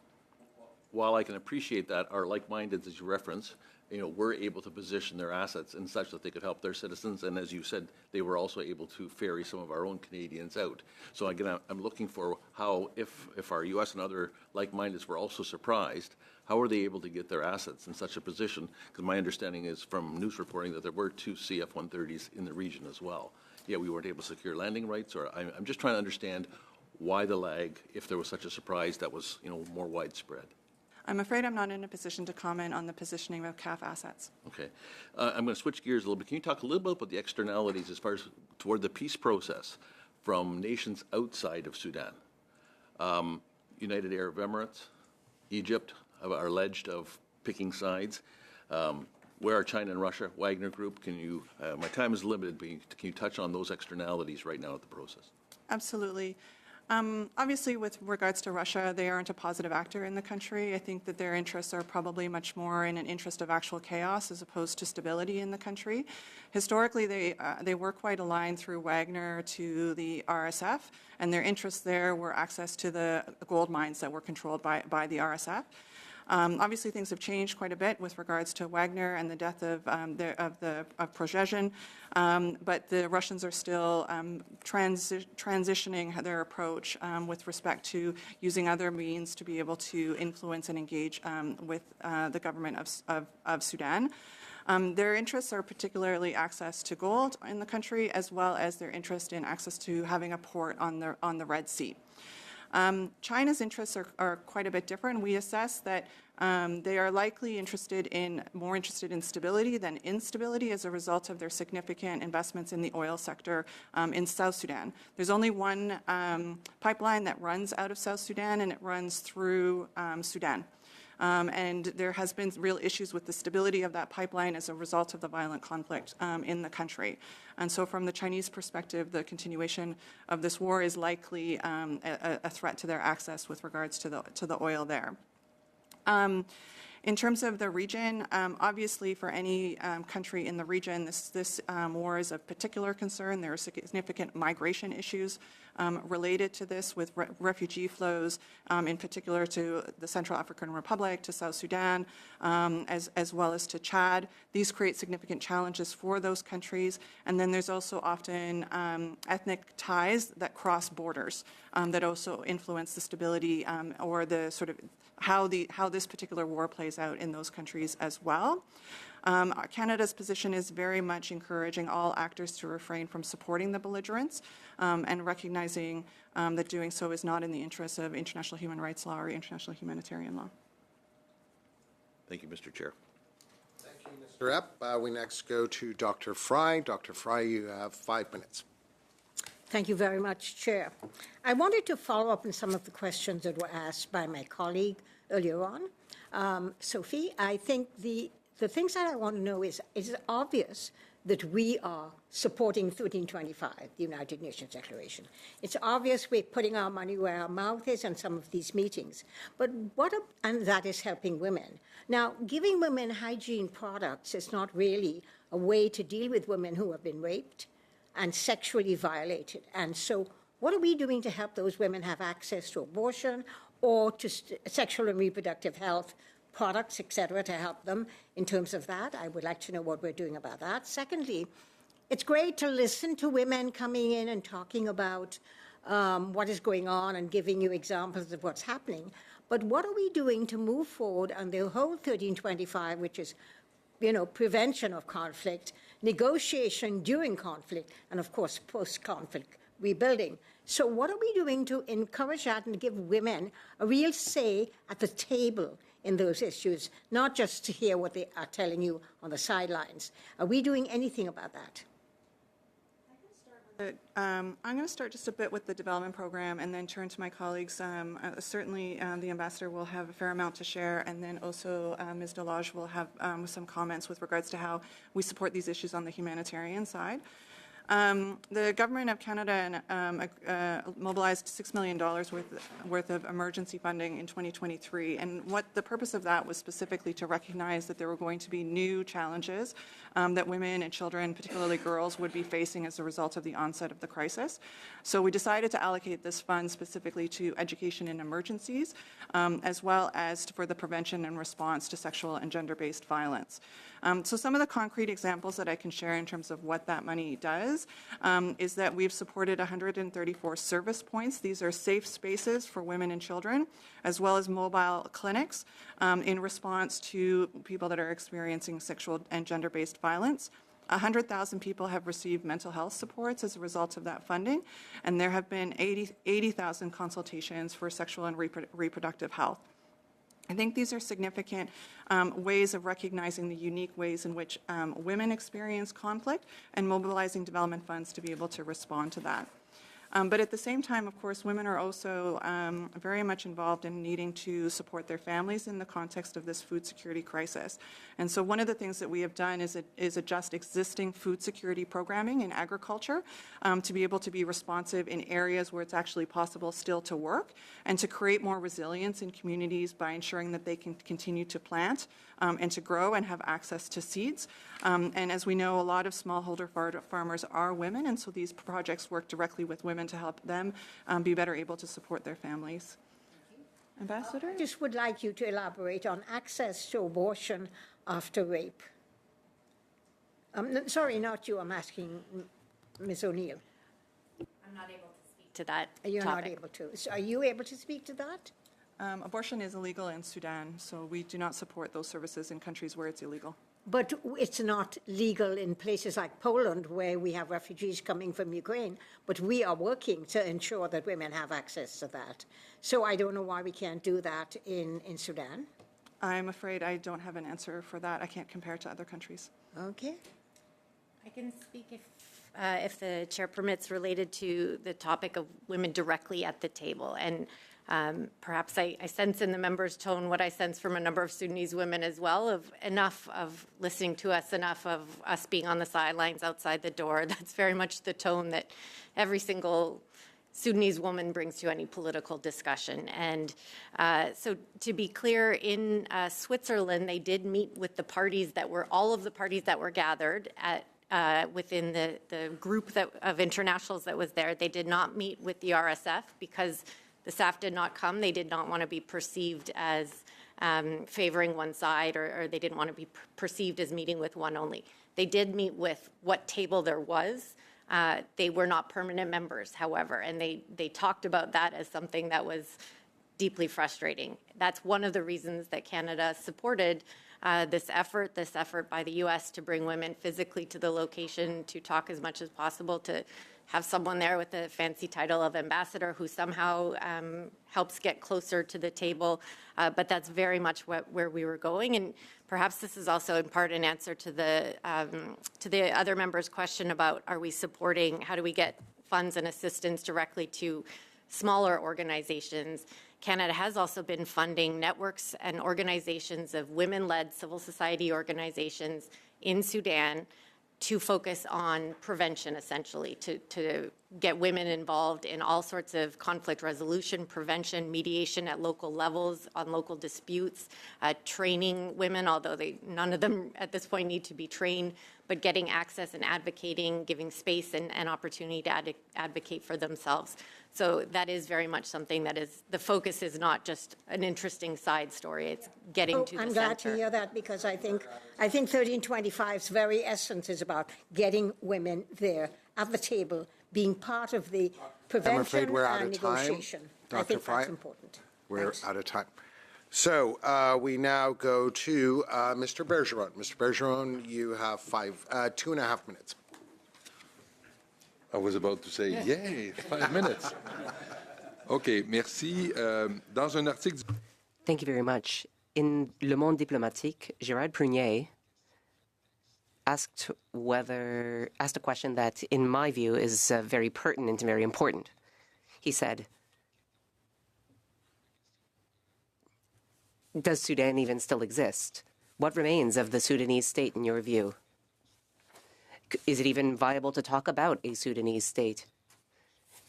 While I can appreciate that, our like-minded, as you reference, were able to position their assets in such that they could help their citizens, and as you said, they were also able to ferry some of our own Canadians out. So again, I'm looking for how, if our U.S. and other like-mindeds were also surprised, how were they able to get their assets in such a position? Because my understanding is from news reporting that there were 2 CF-130s in the region as well. Yet we weren't able to secure landing rights, or I'm just trying to understand why the lag, if there was such a surprise that was more widespread. I'm afraid I'm not in a position to comment on the positioning of CAF assets. Okay. I'm going to switch gears a little bit. Can you talk a little bit about the externalities as far as toward the peace process from nations outside of Sudan? United Arab Emirates, Egypt are alleged of picking sides. Where are China and Russia? Wagner Group, can you, my time is limited, but can you touch on those externalities right now of the process? Absolutely. Obviously, with regards to Russia, they aren't a positive actor in the country. I think that their interests are probably much more in an interest of actual chaos as opposed to stability in the country. Historically, they were quite aligned through Wagner to the RSF, and their interests there were access to the gold mines that were controlled by the RSF. Obviously, things have changed quite a bit with regards to Wagner and the death of Prigozhin, but the Russians are still transitioning their approach with respect to using other means to be able to influence and engage with the government of Sudan. Their interests are particularly access to gold in the country, as well as their interest in access to having a port on the Red Sea. China's interests are quite a bit different. We assess that they are likely more interested in stability than instability as a result of their significant investments in the oil sector in South Sudan. There's only one pipeline that runs out of South Sudan, and it runs through Sudan. And there has been real issues with the stability of that pipeline as a result of the violent conflict in the country. And so from the Chinese perspective, the continuation of this war is likely a threat to their access with regards to the oil there. In terms of the region, obviously for any country in the region, this war is of particular concern. There are significant migration issues related to this with refugee flows, in particular to the Central African Republic, to South Sudan, as well as to Chad. These create significant challenges for those countries. And then there's also often ethnic ties that cross borders that also influence the stability or the sort of how this particular war plays out in those countries as well. Canada's position is very much encouraging all actors to refrain from supporting the belligerents and recognizing that doing so is not in the interests of international human rights law or international humanitarian law. Thank you, Mr. Chair. Thank you, Mr. Epp. We next go to Dr. Fry. Dr. Fry, you have 5 minutes. Thank you very much, Chair. I wanted to follow up on some of the questions that were asked by my colleague earlier on. Sophie, I think the things that I want to know is it obvious that we are supporting 1325, the United Nations Declaration. It's obvious we're putting our money where our mouth is in some of these meetings. But and that is helping women. Now, giving women hygiene products is not really a way to deal with women who have been raped and sexually violated. And so what are we doing to help those women have access to abortion or to sexual and reproductive health products, et cetera, to help them in terms of that? I would like to know what we're doing about that. Secondly, it's great to listen to women coming in and talking about what is going on and giving you examples of what's happening. But what are we doing to move forward on the whole 1325, which is prevention of conflict, negotiation during conflict, and of course, post-conflict rebuilding. So what are we doing to encourage that and give women a real say at the table in those issues, not just to hear what they are telling you on the sidelines? Are we doing anything about that? I'm going to start just a bit with the development program and then turn to my colleagues. Certainly, the ambassador will have a fair amount to share, and then also Ms. Delage will have some comments with regards to how we support these issues on the humanitarian side. The Government of Canada mobilized $6 million worth of emergency funding in 2023, and what the purpose of that was specifically to recognize that there were going to be new challenges that women and children, particularly girls, would be facing as a result of the onset of the crisis. So we decided to allocate this fund specifically to education in emergencies, as well as for the prevention and response to sexual and gender-based violence. So some of the concrete examples that I can share in terms of what that money does is that we've supported 134 service points. These are safe spaces for women and children, as well as mobile clinics in response to people that are experiencing sexual and gender-based violence. 100,000 people have received mental health supports as a result of that funding, and there have been 80,000 consultations for sexual and reproductive health. I think these are significant ways of recognizing the unique ways in which women experience conflict and mobilizing development funds to be able to respond to that. But at the same time, of course, women are also very much involved in needing to support their families in the context of this food security crisis. And so one of the things that we have done is adjust existing food security programming in agriculture to be able to be responsive in areas where it's actually possible still to work, and to create more resilience in communities by ensuring that they can continue to plant and to grow and have access to seeds. And as we know, a lot of smallholder farmers are women, and so these projects work directly with women to help them be better able to support their families. Ambassador? I just would like you to elaborate on access to abortion after rape. Sorry, not you. I'm asking Ms. O'Neill. I'm not able to speak to that You're topic. not able to. So are you able to speak to that? Abortion is illegal in Sudan, so we do not support those services in countries where it's illegal. But it's not legal in places like Poland, where we have refugees coming from Ukraine, but we are working to ensure that women have access to that. So I don't know why we can't do that in Sudan. I'm afraid I don't have an answer for that. I can't compare to other countries. Okay. I can speak if the chair permits, related to the topic of women directly at the table. And perhaps I sense in the members' tone what I sense from a number of Sudanese women as well, of enough of listening to us, enough of us being on the sidelines outside the door. That's very much the tone that every single Sudanese woman brings to any political discussion. And so to be clear, in Switzerland, they did meet with the parties that were, all of the parties that were gathered at within the group of internationals that was there. They did not meet with the RSF because the SAF did not come. They did not want to be perceived as favoring one side, or they didn't want to be perceived as meeting with one only. They did meet with what table there was. They were not permanent members, however, and they talked about that as something that was deeply frustrating. That's one of the reasons that Canada supported this effort by the U.S. to bring women physically to the location, to talk as much as possible, to have someone there with the fancy title of ambassador who somehow helps get closer to the table. But that's very much where we were going. And perhaps this is also in part an answer to the other member's question about, are we supporting, how do we get funds and assistance directly to smaller organizations? Canada has also been funding networks and organizations of women-led civil society organizations in Sudan to focus on prevention, essentially, to get women involved in all sorts of conflict resolution, prevention, mediation at local levels, on local disputes, training women, although none of them at this point need to be trained, but getting access and advocating, giving space and opportunity to advocate for themselves. So that is very much something that is, the focus is not just an interesting side story, it's getting to the I'm center. glad to hear that, because I think 1325's very essence is about getting women there at the table, being part of the prevention I'm afraid we're out and of time. negotiation. I Dr. think that's Fayed? important. We're Thanks. out of time. So we now go to Mr. Bergeron. Mr. Bergeron, you have 2.5 minutes. I was about to say, yay, 5 minutes. OK, merci. Dans un article... Thank you very much. In Le Monde Diplomatique, Gérard Prunier asked a question that, in my view, is very pertinent and very important. He said, does Sudan even still exist? What remains of the Sudanese state, in your view? Is it even viable to talk about a Sudanese state?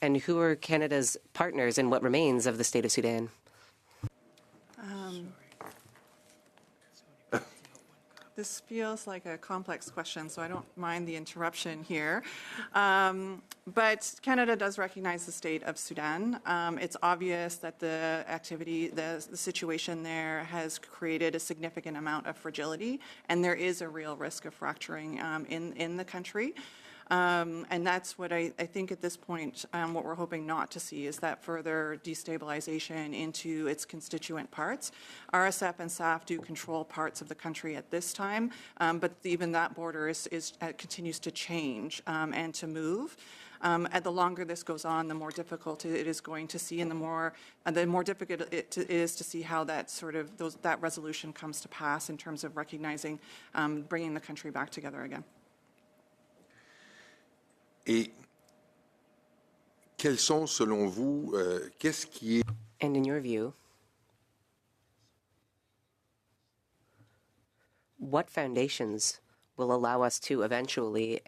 And who are Canada's partners in what remains of the state of Sudan? This feels like a complex question, so I don't mind the interruption here. But Canada does recognize the state of Sudan. It's obvious that the activity, the situation there has created a significant amount of fragility, and there is a real risk of fracturing in the country. And that's what I think at this point, what we're hoping not to see is that further destabilization into its constituent parts. RSF and SAF do control parts of the country at this time, but even that border continues to change and to move. And the longer this goes on, the more difficult it is going to see, and the more difficult it is to see how that that resolution comes to pass in terms of recognizing, bringing the country back together again. Et Quels sont, selon vous, qu'est-ce qui est And in your view, what foundations will allow us to eventually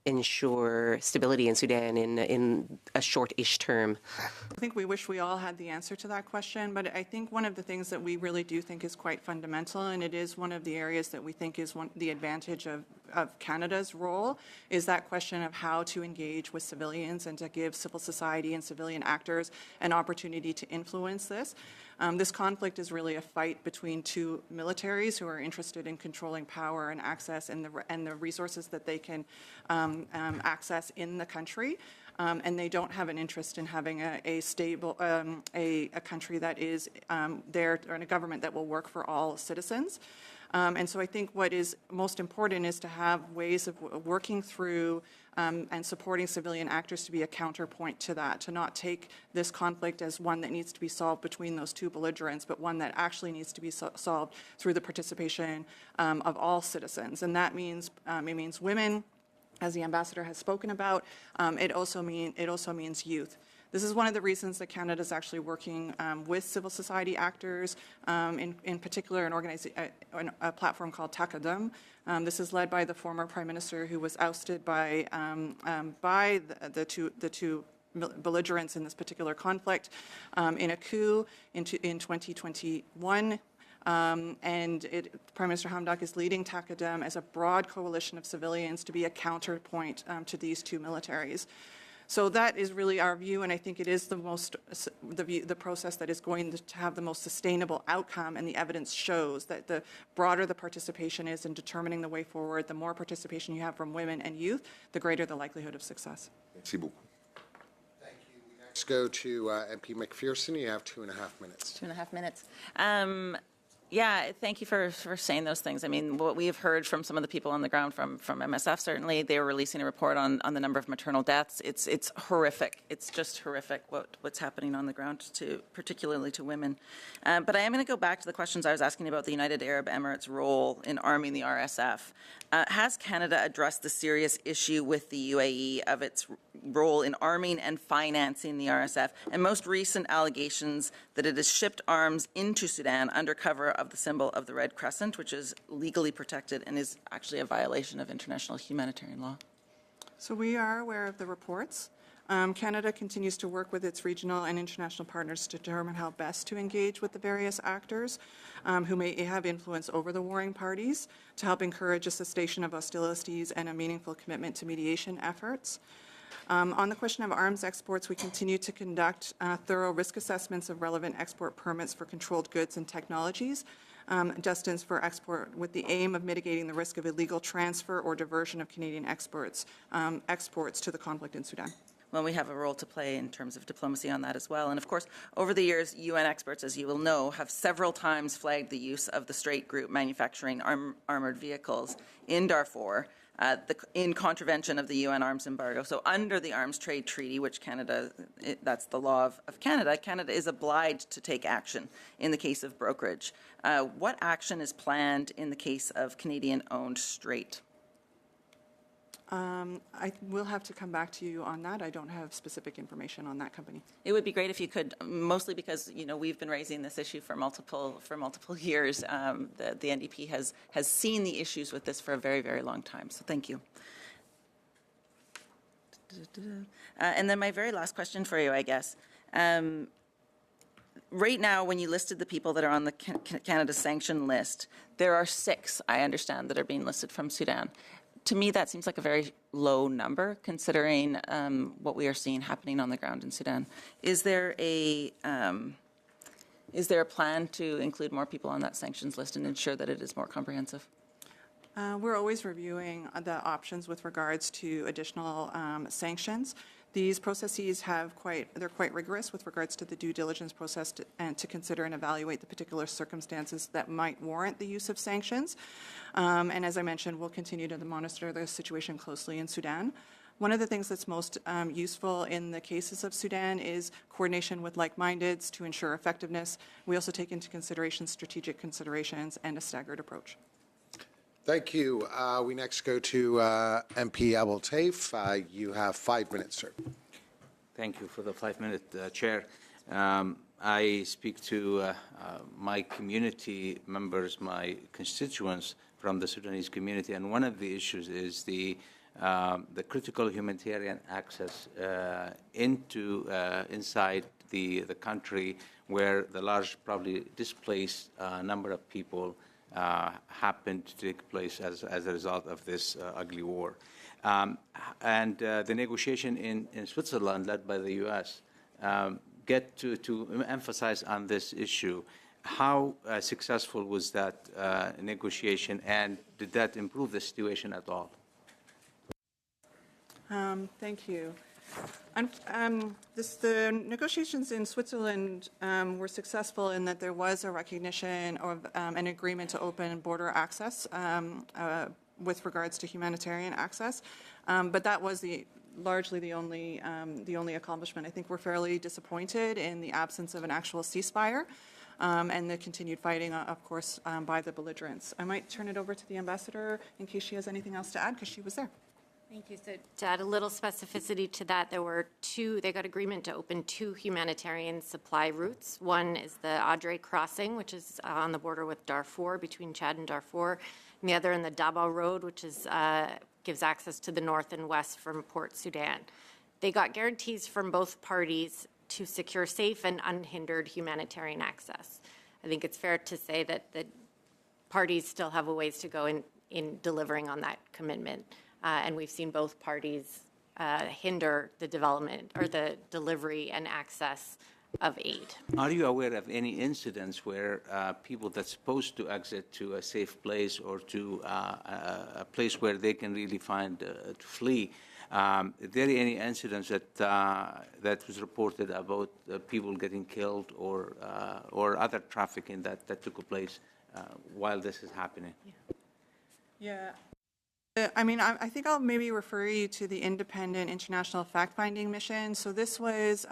ensure stability in Sudan in a short-ish term? I think we wish we all had the answer to that question, but I think one of the things that we really do think is quite fundamental, and it is one of the areas that we think is the advantage of Canada's role, is that question of how to engage with civilians and to give civil society and civilian actors an opportunity to influence this. This conflict is really a fight between two militaries who are interested in controlling power and access and the resources that they can access in the country. And they don't have an interest in having a stable, a country that is there, or a government that will work for all citizens. And so I think what is most important is to have ways of working through and supporting civilian actors to be a counterpoint to that, to not take this conflict as one that needs to be solved between those two belligerents, but one that actually needs to be solved through the participation of all citizens. And that means, it means women, as the ambassador has spoken about. It also means youth. This is one of the reasons that Canada is actually working with civil society actors, in particular a platform called Takadam. This is led by the former Prime Minister who was ousted by the two belligerents in this particular conflict in a coup in 2021. And Prime Minister Hamdok is leading Takadam as a broad coalition of civilians to be a counterpoint to these two militaries. So that is really our view, and I think it is the process that is going to have the most sustainable outcome, and the evidence shows that the broader the participation is in determining the way forward, the more participation you have from women and youth, the greater the likelihood of success. Merci beaucoup. Thank you. We next go to MP McPherson. You have 2.5 minutes. 2.5 minutes. Yeah, thank you for saying those things. I mean, what we have heard from some of the people on the ground from MSF, certainly, they were releasing a report on the number of maternal deaths. It's horrific. It's just horrific what's happening on the ground, particularly to women. But I am going to go back to the questions I was asking about the United Arab Emirates' role in arming the RSF. Has Canada addressed the serious issue with the UAE of its role in arming and financing the RSF, and most recent allegations that it has shipped arms into Sudan under cover of the symbol of the Red Crescent, which is legally protected and is actually a violation of international humanitarian law? So we are aware of the reports. Canada continues to work with its regional and international partners to determine how best to engage with the various actors who may have influence over the warring parties to help encourage a cessation of hostilities and a meaningful commitment to mediation efforts. On the question of arms exports, we continue to conduct thorough risk assessments of relevant export permits for controlled goods and technologies destined for export with the aim of mitigating the risk of illegal transfer or diversion of Canadian exports to the conflict in Sudan. Well, we have a role to play in terms of diplomacy on that as well. And of course, over the years, UN experts, as you will know, have several times flagged the use of the Strait Group manufacturing armored vehicles in Darfur in contravention of the UN arms embargo. So under the Arms Trade Treaty, which Canada, that's the law of Canada, Canada is obliged to take action in the case of brokerage. What action is planned in the case of Canadian-owned Strait? I will have to come back to you on that. I don't have specific information on that company. It would be great if you could, mostly because we've been raising this issue for multiple years. The NDP has seen the issues with this for a very, very long time. So thank you. And then my very last question for you, I guess. Right now, when you listed the people that are on the Canada sanction list, there are 6, I understand, that are being listed from Sudan. To me, that seems like a very low number, considering what we are seeing happening on the ground in Sudan. Is there a plan to include more people on that sanctions list and ensure that it is more comprehensive? We're always reviewing the options with regards to additional sanctions. These processes they're quite rigorous with regards to the due diligence process and to consider and evaluate the particular circumstances that might warrant the use of sanctions. And as I mentioned, we'll continue to monitor the situation closely in Sudan. One of the things that's most useful in the cases of Sudan is coordination with like-mindeds to ensure effectiveness. We also take into consideration strategic considerations and a staggered approach. Thank you. We next go to MP Abel Taif. You have 5 minutes, sir. Thank you for the 5-minute chair. I speak to my community members, my constituents from the Sudanese community, and one of the issues is the critical humanitarian access inside the country, where the large, probably displaced number of people happened to take place as a result of this ugly war. And the negotiation in Switzerland, led by the U.S., get to emphasize on this issue. How successful was that negotiation, and did that improve the situation at all? Thank you. The negotiations in Switzerland were successful in that there was a recognition of an agreement to open border access with regards to humanitarian access, but that was largely the only accomplishment. I think we're fairly disappointed in the absence of an actual ceasefire and the continued fighting, of course, by the belligerents. I might turn it over to the ambassador in case she has anything else to add, because she was there. Thank you. So to add a little specificity to that, they got agreement to open 2 humanitarian supply routes. One is the Adre crossing, which is on the border with Darfur, between Chad and Darfur, and the other in the Daba Road, which is gives access to the north and west from Port Sudan. They got guarantees from both parties to secure safe and unhindered humanitarian access. I think it's fair to say that the parties still have a ways to go in delivering on that commitment. And we've seen both parties hinder the development or the delivery and access of aid. Are you aware of any incidents where people that's supposed to exit to a safe place or to a place where they can really find to flee? Are there any incidents that was reported about people getting killed or other trafficking that took place while this is happening? Yeah. I mean, I think I'll maybe refer you to the Independent International Fact-Finding Mission. So this was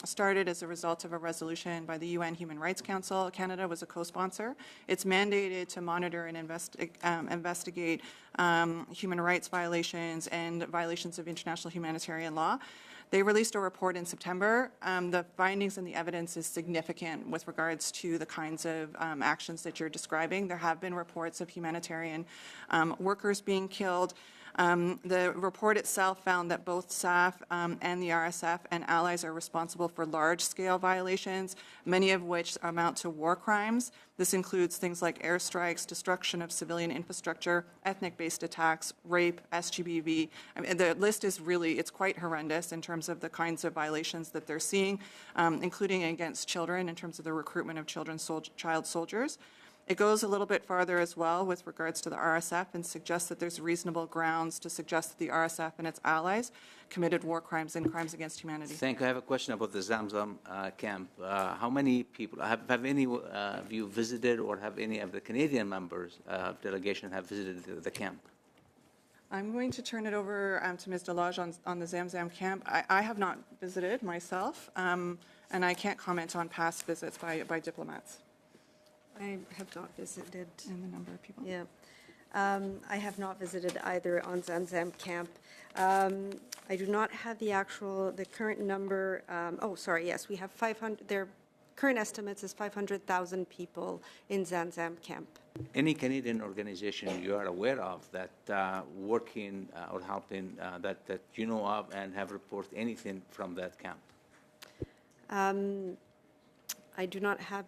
started as a result of a resolution by the UN Human Rights Council. Canada was a co-sponsor. It's mandated to monitor and investigate human rights violations and violations of international humanitarian law. They released a report in September. The findings and the evidence is significant with regards to the kinds of actions that you're describing. There have been reports of humanitarian workers being killed. The report itself found that both SAF and the RSF and allies are responsible for large-scale violations, many of which amount to war crimes. This includes things like airstrikes, destruction of civilian infrastructure, ethnic-based attacks, rape, SGBV. I mean, the list is really, it's quite horrendous in terms of the kinds of violations that they're seeing, including against children in terms of the recruitment of child soldiers. It goes a little bit farther as well with regards to the RSF and suggests that there's reasonable grounds to suggest that the RSF and its allies committed war crimes and crimes against humanity. Thank you. I have a question about the Zamzam camp. How many people, have any of you visited, or have any of the Canadian members of delegation have visited the camp? I'm going to turn it over to Ms. Delage on the Zamzam camp. I have not visited myself, and I can't comment on past visits by diplomats. I have not visited. And the number of people? Yeah. I have not visited either on Zamzam camp. I do not have the current number. Yes, we have 500. Their current estimates is 500,000 people in Zamzam camp. Any Canadian organization you are aware of that working or helping that you know of and have reported anything from that camp? I do not have.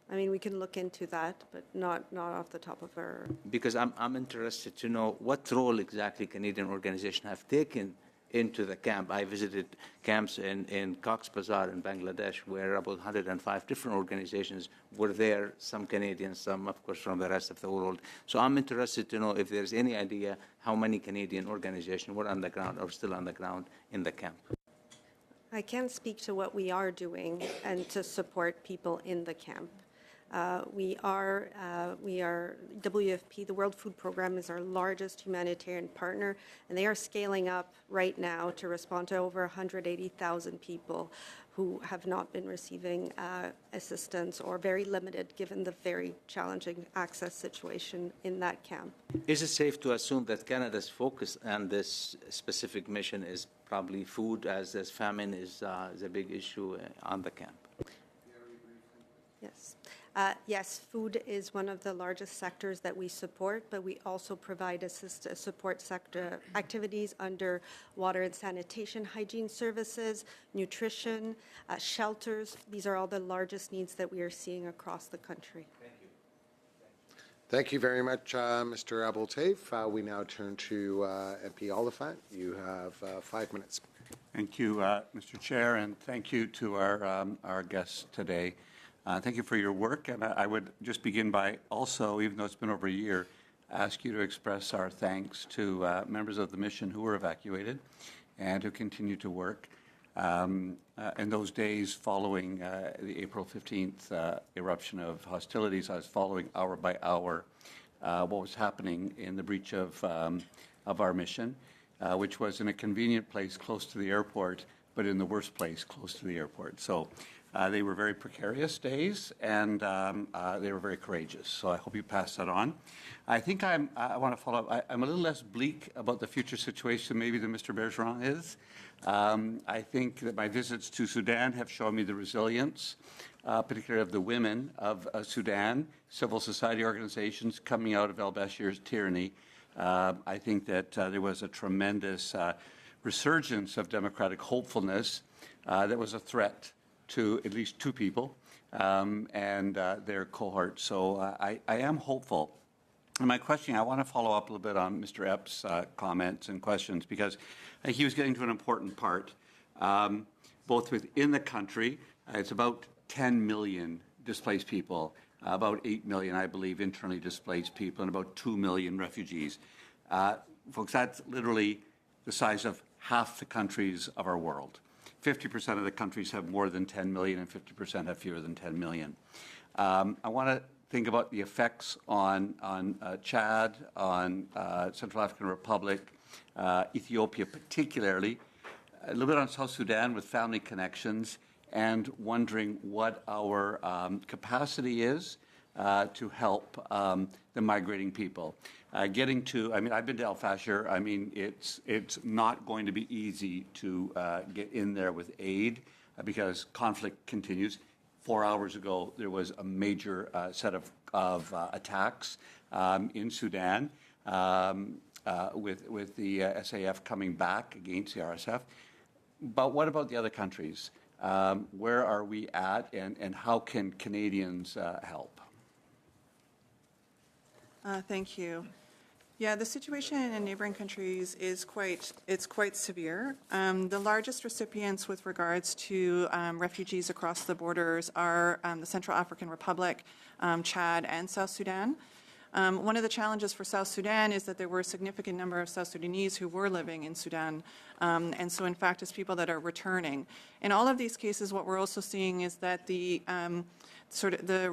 I mean, we can look into that, but not off the top of our. Because I'm interested to know what role exactly Canadian organizations have taken into the camp. I visited camps in Cox's Bazar in Bangladesh, where about 105 different organizations were there, some Canadians, some, of course, from the rest of the world. So I'm interested to know if there's any idea how many Canadian organizations were on the ground or still on the ground in the camp. I can speak to what we are doing and to support people in the camp. We are WFP, the World Food Program, is our largest humanitarian partner, and they are scaling up right now to respond to over 180,000 people who have not been receiving assistance or very limited given the very challenging access situation in that camp. Is it safe to assume that Canada's focus on this specific mission is probably food, as famine is a big issue on the camp? Yes. Yes, food is one of the largest sectors that we support, but we also provide support sector activities under water and sanitation, hygiene services, nutrition, shelters. These are all the largest needs that we are seeing across the country. Thank you very much, Mr. Abou-Taif. We now turn to MP Oliphant. You have 5 minutes. Thank you, Mr. Chair, and thank you to our guests today. Thank you for your work, and I would just begin by also, even though it's been over a year, ask you to express our thanks to members of the mission who were evacuated and who continue to work. In those days following the April 15th eruption of hostilities, I was following hour by hour what was happening in the breach of our mission, which was in a convenient place close to the airport, but in the worst place close to the airport. So they were very precarious days, and they were very courageous. So I hope you pass that on. I think I want to follow up. I'm a little less bleak about the future situation maybe than Mr. Bergeron is. I think that my visits to Sudan have shown me the resilience, particularly of the women of Sudan, civil society organizations coming out of al-Bashir's tyranny. I think that there was a tremendous resurgence of democratic hopefulness that was a threat to at least 2 people and their cohort. So I am hopeful. And my question, I want to follow up a little bit on Mr. Epps' comments and questions, because I think he was getting to an important part. Both within the country, it's about 10 million displaced people, about 8 million, I believe, internally displaced people, and about 2 million refugees. Folks, that's literally the size of half the countries of our world. 50% of the countries have more than 10 million and 50% have fewer than 10 million. I want to think about the effects on Chad, on Central African Republic, Ethiopia particularly, a little bit on South Sudan with family connections, and wondering what our capacity is to help the migrating people. I've been to al-Fashir. I mean, it's not going to be easy to get in there with aid because conflict continues. 4 hours ago, there was a major set of attacks in Sudan with the SAF coming back against the RSF. But what about the other countries? Where are we at, and how can Canadians help? Thank you. Yeah, the situation in neighboring countries is quite severe. The largest recipients with regards to refugees across the borders are the Central African Republic, Chad, and South Sudan. One of the challenges for South Sudan is that there were a significant number of South Sudanese who were living in Sudan, and so in fact it's people that are returning. In all of these cases, what we're also seeing is that the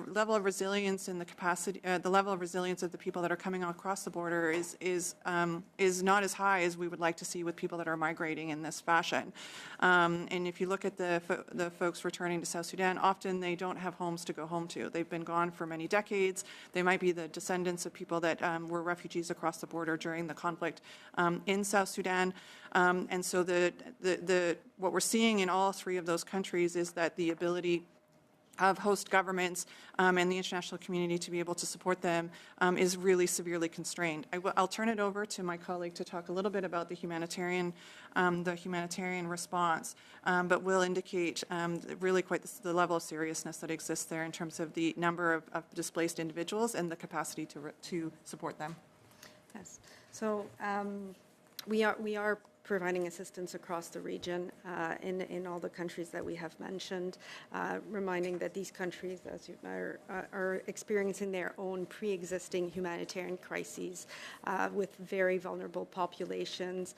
level of resilience and the capacity, the level of resilience of the people that are coming across the border is not as high as we would like to see with people that are migrating in this fashion. And if you look at the folks returning to South Sudan, often they don't have homes to go home to. They've been gone for many decades. They might be the descendants of people that were refugees across the border during the conflict in South Sudan. And so what we're seeing in all 3 of those countries is that the ability of host governments and the international community to be able to support them is really severely constrained. I'll turn it over to my colleague to talk a little bit about the humanitarian response, but will indicate really quite the level of seriousness that exists there in terms of the number of displaced individuals and the capacity to support them. Yes. So we are providing assistance across the region in all the countries that we have mentioned, reminding that these countries, as you know, are experiencing their own pre-existing humanitarian crises with very vulnerable populations.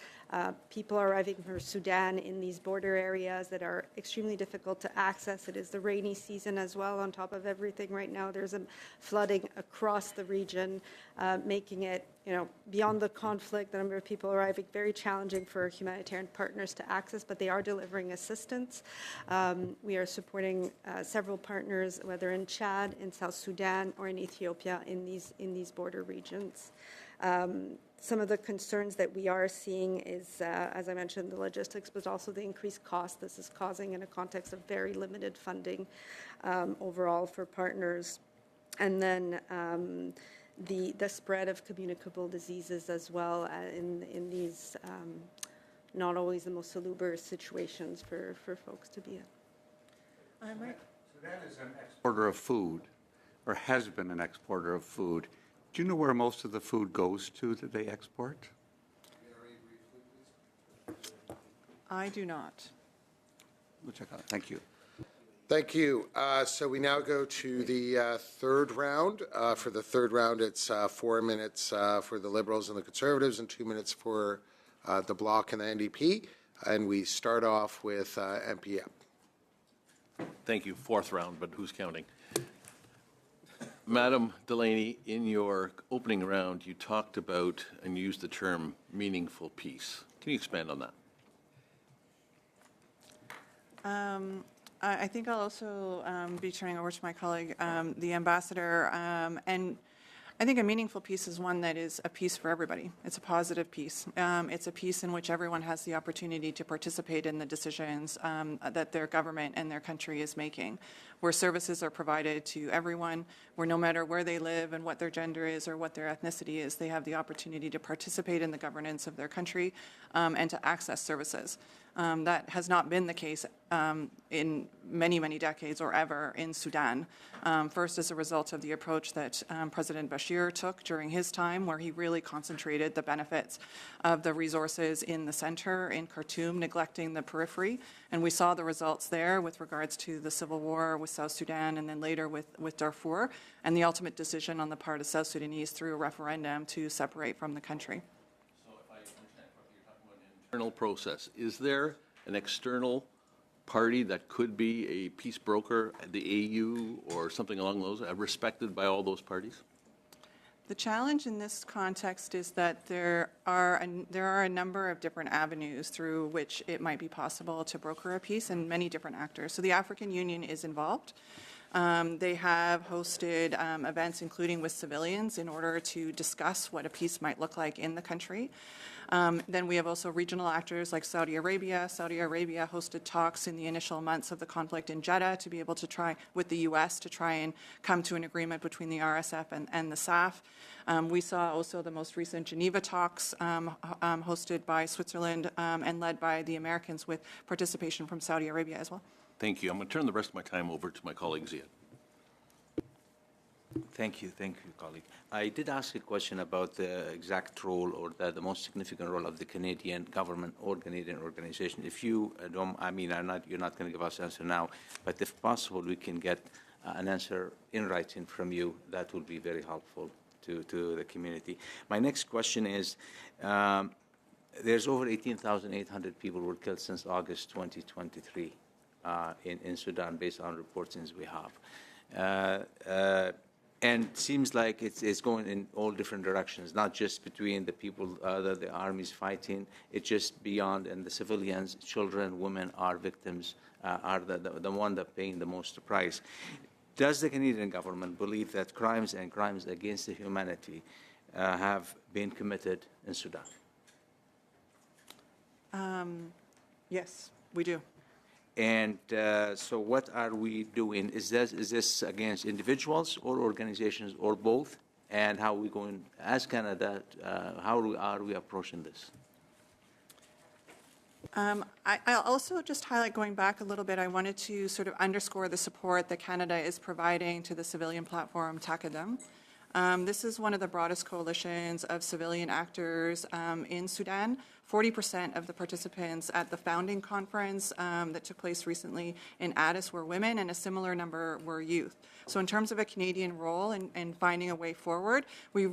People are arriving from Sudan in these border areas that are extremely difficult to access. It is the rainy season as well. On top of everything right now, there's a flooding across the region, making it beyond the conflict, the number of people arriving, very challenging for humanitarian partners to access, but they are delivering assistance. We are supporting several partners, whether in Chad, in South Sudan, or in Ethiopia, in these border regions. Some of the concerns that we are seeing is, as I mentioned, the logistics, but also the increased cost this is causing in a context of very limited funding overall for partners. And then the spread of communicable diseases as well in these not always the most salubrious situations for folks to be in. Sudan is an exporter of food, or has been an exporter of food. Do you know where most of the food goes to that they export? I do not. We'll check on it. Thank you. Thank you. So we now go to the third round. For the third round, it's 4 minutes for the Liberals and the Conservatives and 2 minutes for the Bloc and the NDP. And we start off with MP Yap. Thank you. Fourth round, but who's counting? Madam Delaney, in your opening round, you talked about and used the term meaningful peace. Can you expand on that? I think I'll also be turning over to my colleague, the ambassador. And I think a meaningful peace is one that is a peace for everybody. It's a positive peace. It's a peace in which everyone has the opportunity to participate in the decisions that their government and their country is making, where services are provided to everyone, where no matter where they live and what their gender is or what their ethnicity is, they have the opportunity to participate in the governance of their country and to access services. That has not been the case in many, many decades or ever in Sudan. First, as a result of the approach that President Bashir took during his time, where he really concentrated the benefits of the resources in the center, in Khartoum, neglecting the periphery. And we saw the results there with regards to the civil war with South Sudan and then later with Darfur, and the ultimate decision on the part of South Sudanese through a referendum to separate from the country. Internal process. Is there an external party that could be a peace broker, the AU or something along those, respected by all those parties? The challenge in this context is that there are a number of different avenues through which it might be possible to broker a peace, and many different actors. So the African Union is involved. They have hosted events, including with civilians, in order to discuss what a peace might look like in the country. Then we have also regional actors like Saudi Arabia. Saudi Arabia hosted talks in the initial months of the conflict in Jeddah to be able to try, with the U.S., to try and come to an agreement between the RSF and the SAF. We saw also the most recent Geneva talks hosted by Switzerland and led by the Americans with participation from Saudi Arabia as well. Thank you. I'm going to turn the rest of my time over to my colleague Ziad. Thank you, colleague. I did ask a question about the exact role or the most significant role of the Canadian government or Canadian organization. If you don't, you're not going to give us an answer now, but if possible, we can get an answer in writing from you. That will be very helpful to the community. My next question is, there's over 18,800 people were killed since August 2023 in Sudan, based on reports we have. And it seems like it's going in all different directions, not just between the people that the army's fighting, it's just beyond, and the civilians, children, women are victims, are the one that are paying the most price. Does the Canadian government believe that crimes and crimes against the humanity have been committed in Sudan? Yes, we do. And so what are we doing? Is this against individuals or organizations or both? And how are we going, as Canada, how are we approaching this? I'll also just highlight, going back a little bit, I wanted to sort of underscore the support that Canada is providing to the civilian platform Takadam. This is one of the broadest coalitions of civilian actors in Sudan. 40% of the participants at the founding conference that took place recently in Addis were women, and a similar number were youth. So in terms of a Canadian role in finding a way forward, we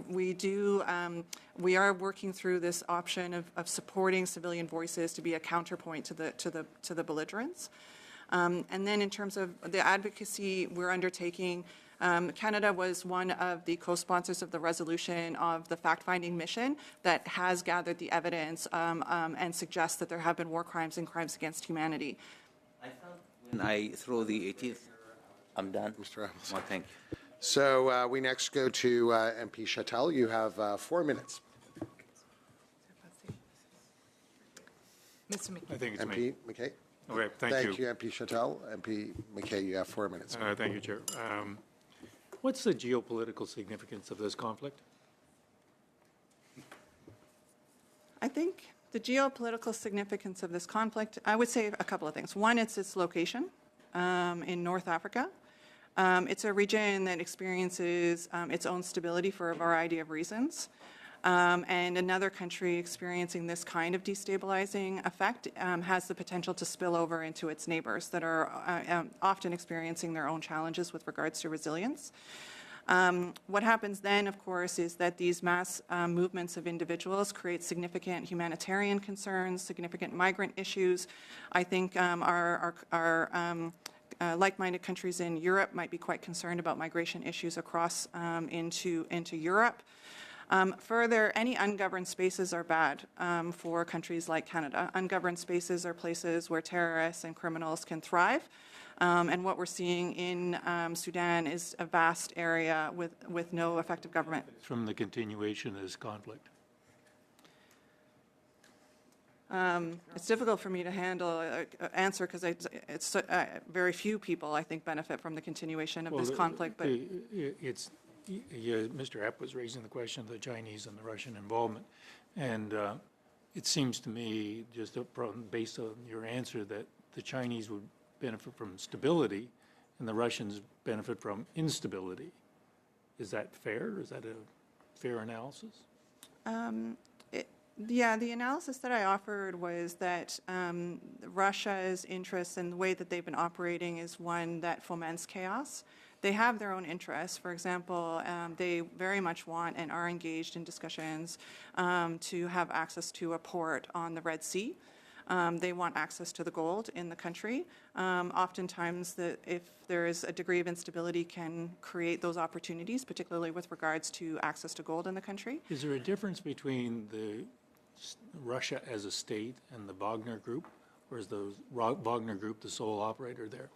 are working through this option of supporting civilian voices to be a counterpoint to the belligerents. And then in terms of the advocacy we're undertaking, Canada was one of the co-sponsors of the resolution of the fact-finding mission that has gathered the evidence and suggests that there have been war crimes and crimes against humanity. When I throw the 18th, I'm done. Mr. Apples. Well, thank you. So we next go to MP Chattel. You have 4 minutes. Mr. McKay. I think it's me. MP McKay. Okay, thank you. Thank you, MP Chattel. MP McKay, you have 4 minutes. Thank you, Chair. What's the geopolitical significance of this conflict? I think the geopolitical significance of this conflict, I would say a couple of things. One, it's its location in North Africa. It's a region that experiences its own stability for a variety of reasons. And another country experiencing this kind of destabilizing effect has the potential to spill over into its neighbors that are often experiencing their own challenges with regards to resilience. What happens then, of course, is that these mass movements of individuals create significant humanitarian concerns, significant migrant issues. I think our like-minded countries in Europe might be quite concerned about migration issues across into Europe. Further, any ungoverned spaces are bad for countries like Canada. Ungoverned spaces are places where terrorists and criminals can thrive. And what we're seeing in Sudan is a vast area with no effective government. From the continuation of this conflict? It's difficult for me to answer because it's very few people, I think, benefit from the continuation of this conflict. But Mr. Epp was raising the question of the Chinese and the Russian involvement, and it seems to me, just based on your answer, that the Chinese would benefit from stability and the Russians benefit from instability. Is that fair? Is that a fair analysis? Yeah, the analysis that I offered was that Russia's interests and the way that they've been operating is one that foments chaos. They have their own interests. For example, they very much want and are engaged in discussions to have access to a port on the Red Sea. They want access to the gold in the country. Oftentimes, if there is a degree of instability, can create those opportunities, particularly with regards to access to gold in the country. Is there a difference between the Russia as a state and the Wagner Group, or is the Wagner Group the sole operator there?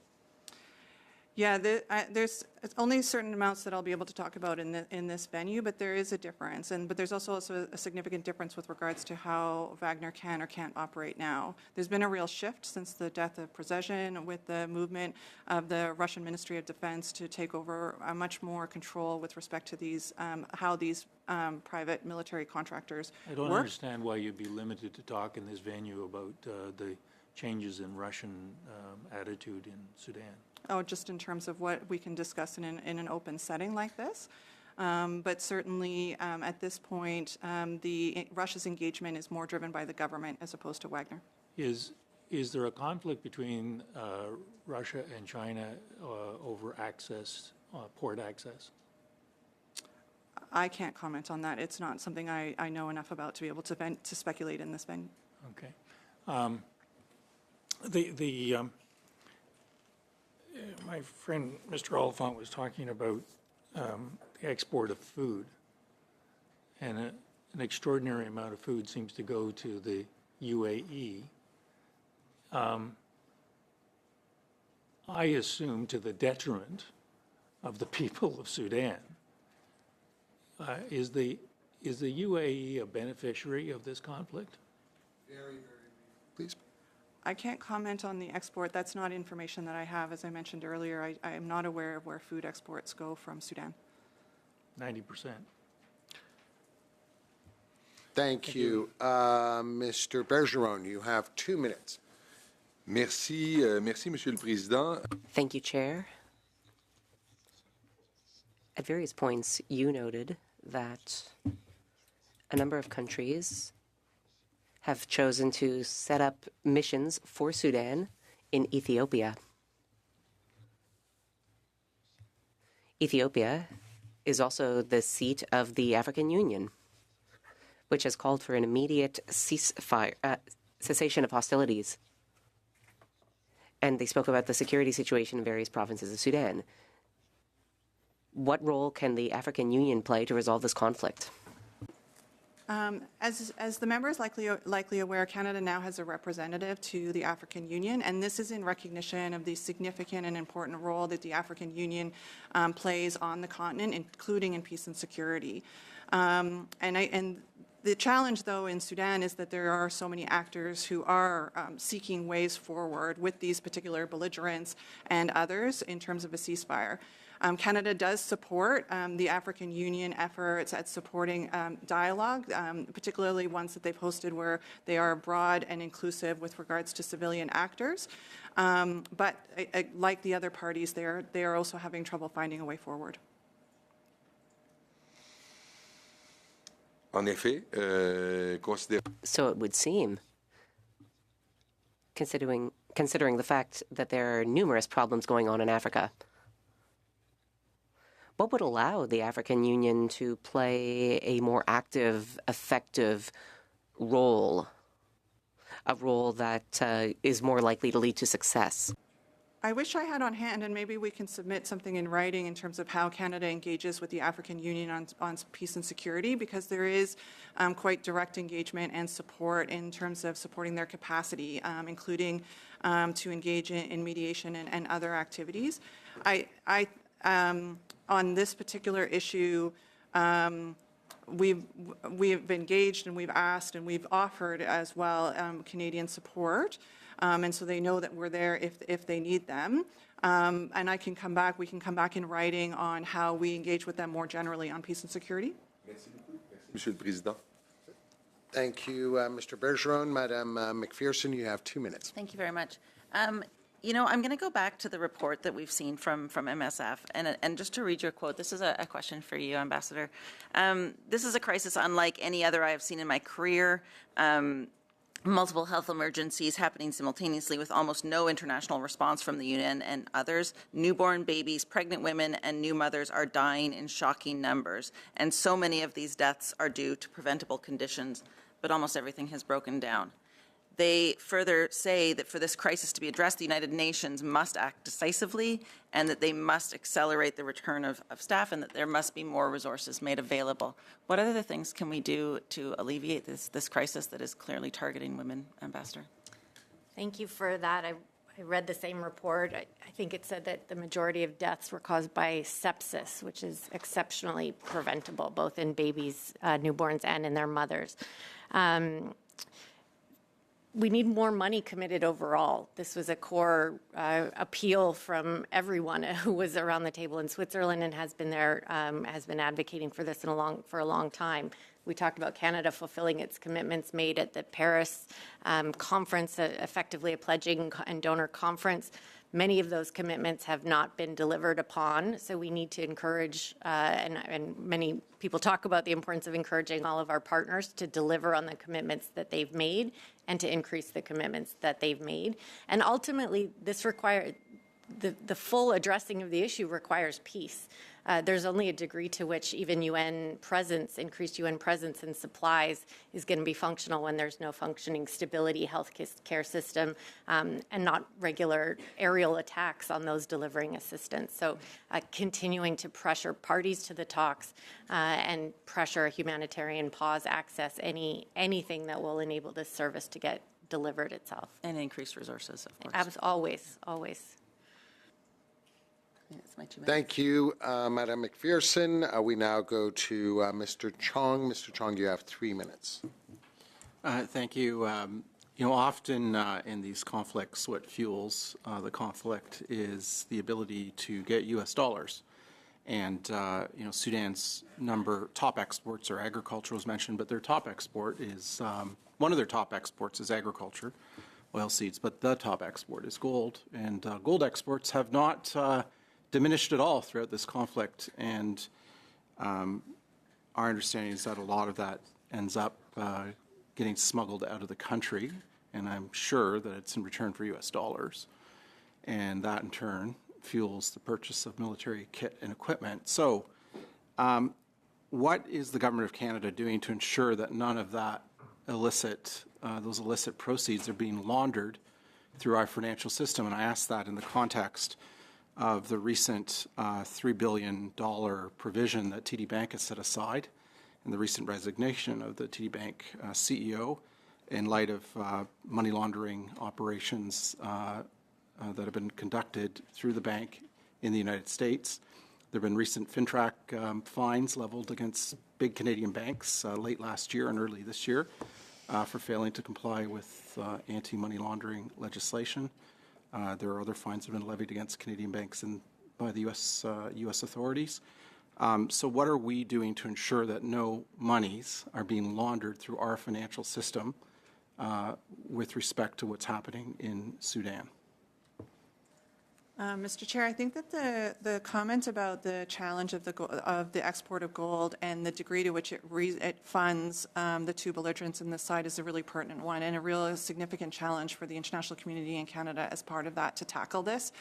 Yeah, there's only certain amounts that I'll be able to talk about in this venue, but there is a difference. But there's also a significant difference with regards to how Wagner can or can't operate now. There's been a real shift since the death of Prigozhin with the movement of the Russian Ministry of Defense to take over much more control with respect to these, how these private military contractors I don't work. understand why you'd be limited to talk in this venue about the changes in Russian attitude in Sudan. Oh, just in terms of what we can discuss in an open setting like this. But certainly, at this point, Russia's engagement is more driven by the government as opposed to Wagner. Is there a conflict between Russia and China over access, port access? I can't comment on that. It's not something I know enough about to be able to speculate in this venue. Okay. My friend, Mr. Oliphant, was talking about the export of food, and an extraordinary amount of food seems to go to the UAE. I assume to the detriment of the people of Sudan. Is the UAE a beneficiary of this conflict? Very, please. I can't comment on the export. That's not information that I have. As I mentioned earlier, I am not aware of where food exports go from Sudan. 90%. Thank you. Mr. Bergeron, you have 2 minutes. Merci, Monsieur le Président. Thank you, Chair. At various points, you noted that a number of countries have chosen to set up missions for Sudan in Ethiopia. Ethiopia is also the seat of the African Union, which has called for an immediate cessation of hostilities. And they spoke about the security situation in various provinces of Sudan. what role can the African Union play to resolve this conflict? As the member is likely aware, Canada now has a representative to the African Union, and this is in recognition of the significant and important role that the African Union plays on the continent, including in peace and security. And the challenge, though, in Sudan is that there are so many actors who are seeking ways forward with these particular belligerents and others in terms of a ceasefire. Canada does support the African Union efforts at supporting dialogue, particularly ones that they've hosted where they are broad and inclusive with regards to civilian actors. But like the other parties, they are also having trouble finding a way forward. En effet, So it would seem, considering the fact that there are numerous problems going on in Africa, what would allow the African Union to play a more active, effective role, a role that is more likely to lead to success? I wish I had on hand, and maybe we can submit something in writing in terms of how Canada engages with the African Union on peace and security, because there is quite direct engagement and support in terms of supporting their capacity, including to engage in mediation and other activities. On this particular issue, we've engaged and we've asked and we've offered as well Canadian support. And so they know that we're there if they need them. And we can come back in writing on how we engage with them more generally on peace and security. Monsieur le Président. Thank you, Mr. Bergeron. Madam McPherson, you have 2 minutes. Thank you very much. You know, I'm going to go back to the report that we've seen from MSF, and just to read your quote, this is a question for you, Ambassador. This is a crisis unlike any other I have seen in my career. Multiple health emergencies happening simultaneously with almost no international response from the UN and others. Newborn babies, pregnant women, and new mothers are dying in shocking numbers. And so many of these deaths are due to preventable conditions, but almost everything has broken down. They further say that for this crisis to be addressed, the United Nations must act decisively and that they must accelerate the return of staff and that there must be more resources made available. What other things can we do to alleviate this crisis that is clearly targeting women, Ambassador? Thank you for that. I read the same report. I think it said that the majority of deaths were caused by sepsis, which is exceptionally preventable, both in babies, newborns, and in their mothers. We need more money committed overall. This was a core appeal from everyone who was around the table in Switzerland and has been there, has been advocating for this for a long time. We talked about Canada fulfilling its commitments made at the Paris conference, effectively a pledging and donor conference. Many of those commitments have not been delivered upon, so we need to encourage, and many people talk about the importance of encouraging all of our partners to deliver on the commitments that they've made and to increase the commitments that they've made. And ultimately, this requires, the full addressing of the issue requires peace. There's only a degree to which even UN presence, increased UN presence and supplies is going to be functional when there's no functioning stability health care system and not regular aerial attacks on those delivering assistance. So continuing to pressure parties to the talks and pressure a humanitarian pause access, anything that will enable this service to get delivered itself. And increased resources, of course. Always, always. Thank you, Madam McPherson. We now go to Mr. Chong. Mr. Chong, you have 3 minutes. Thank you. You know, often in these conflicts, what fuels the conflict is the ability to get U.S. dollars. And, you know, Sudan's top exports are agriculture, was mentioned, but their top export is, one of their top exports is agriculture, oilseeds, but the top export is gold. And gold exports have not diminished at all throughout this conflict, and our understanding is that a lot of that ends up getting smuggled out of the country, and I'm sure that it's in return for U.S. dollars, and that in turn fuels the purchase of military kit and equipment. So what is the Government of Canada doing to ensure that none of that those illicit proceeds are being laundered through our financial system? And I ask that in the context of the recent $3 billion provision that TD Bank has set aside and the recent resignation of the TD Bank CEO in light of money laundering operations that have been conducted through the bank in the United States. There have been recent FINTRAC fines leveled against big Canadian banks late last year and early this year for failing to comply with anti-money laundering legislation. There are other fines that have been levied against Canadian banks by the U.S. authorities. So what are we doing to ensure that no monies are being laundered through our financial system with respect to what's happening in Sudan? Mr. Chair, I think that the comment about the challenge of the export of gold and the degree to which it funds the two belligerents in this side is a really pertinent one and a real significant challenge for the international community in Canada as part of that to tackle this.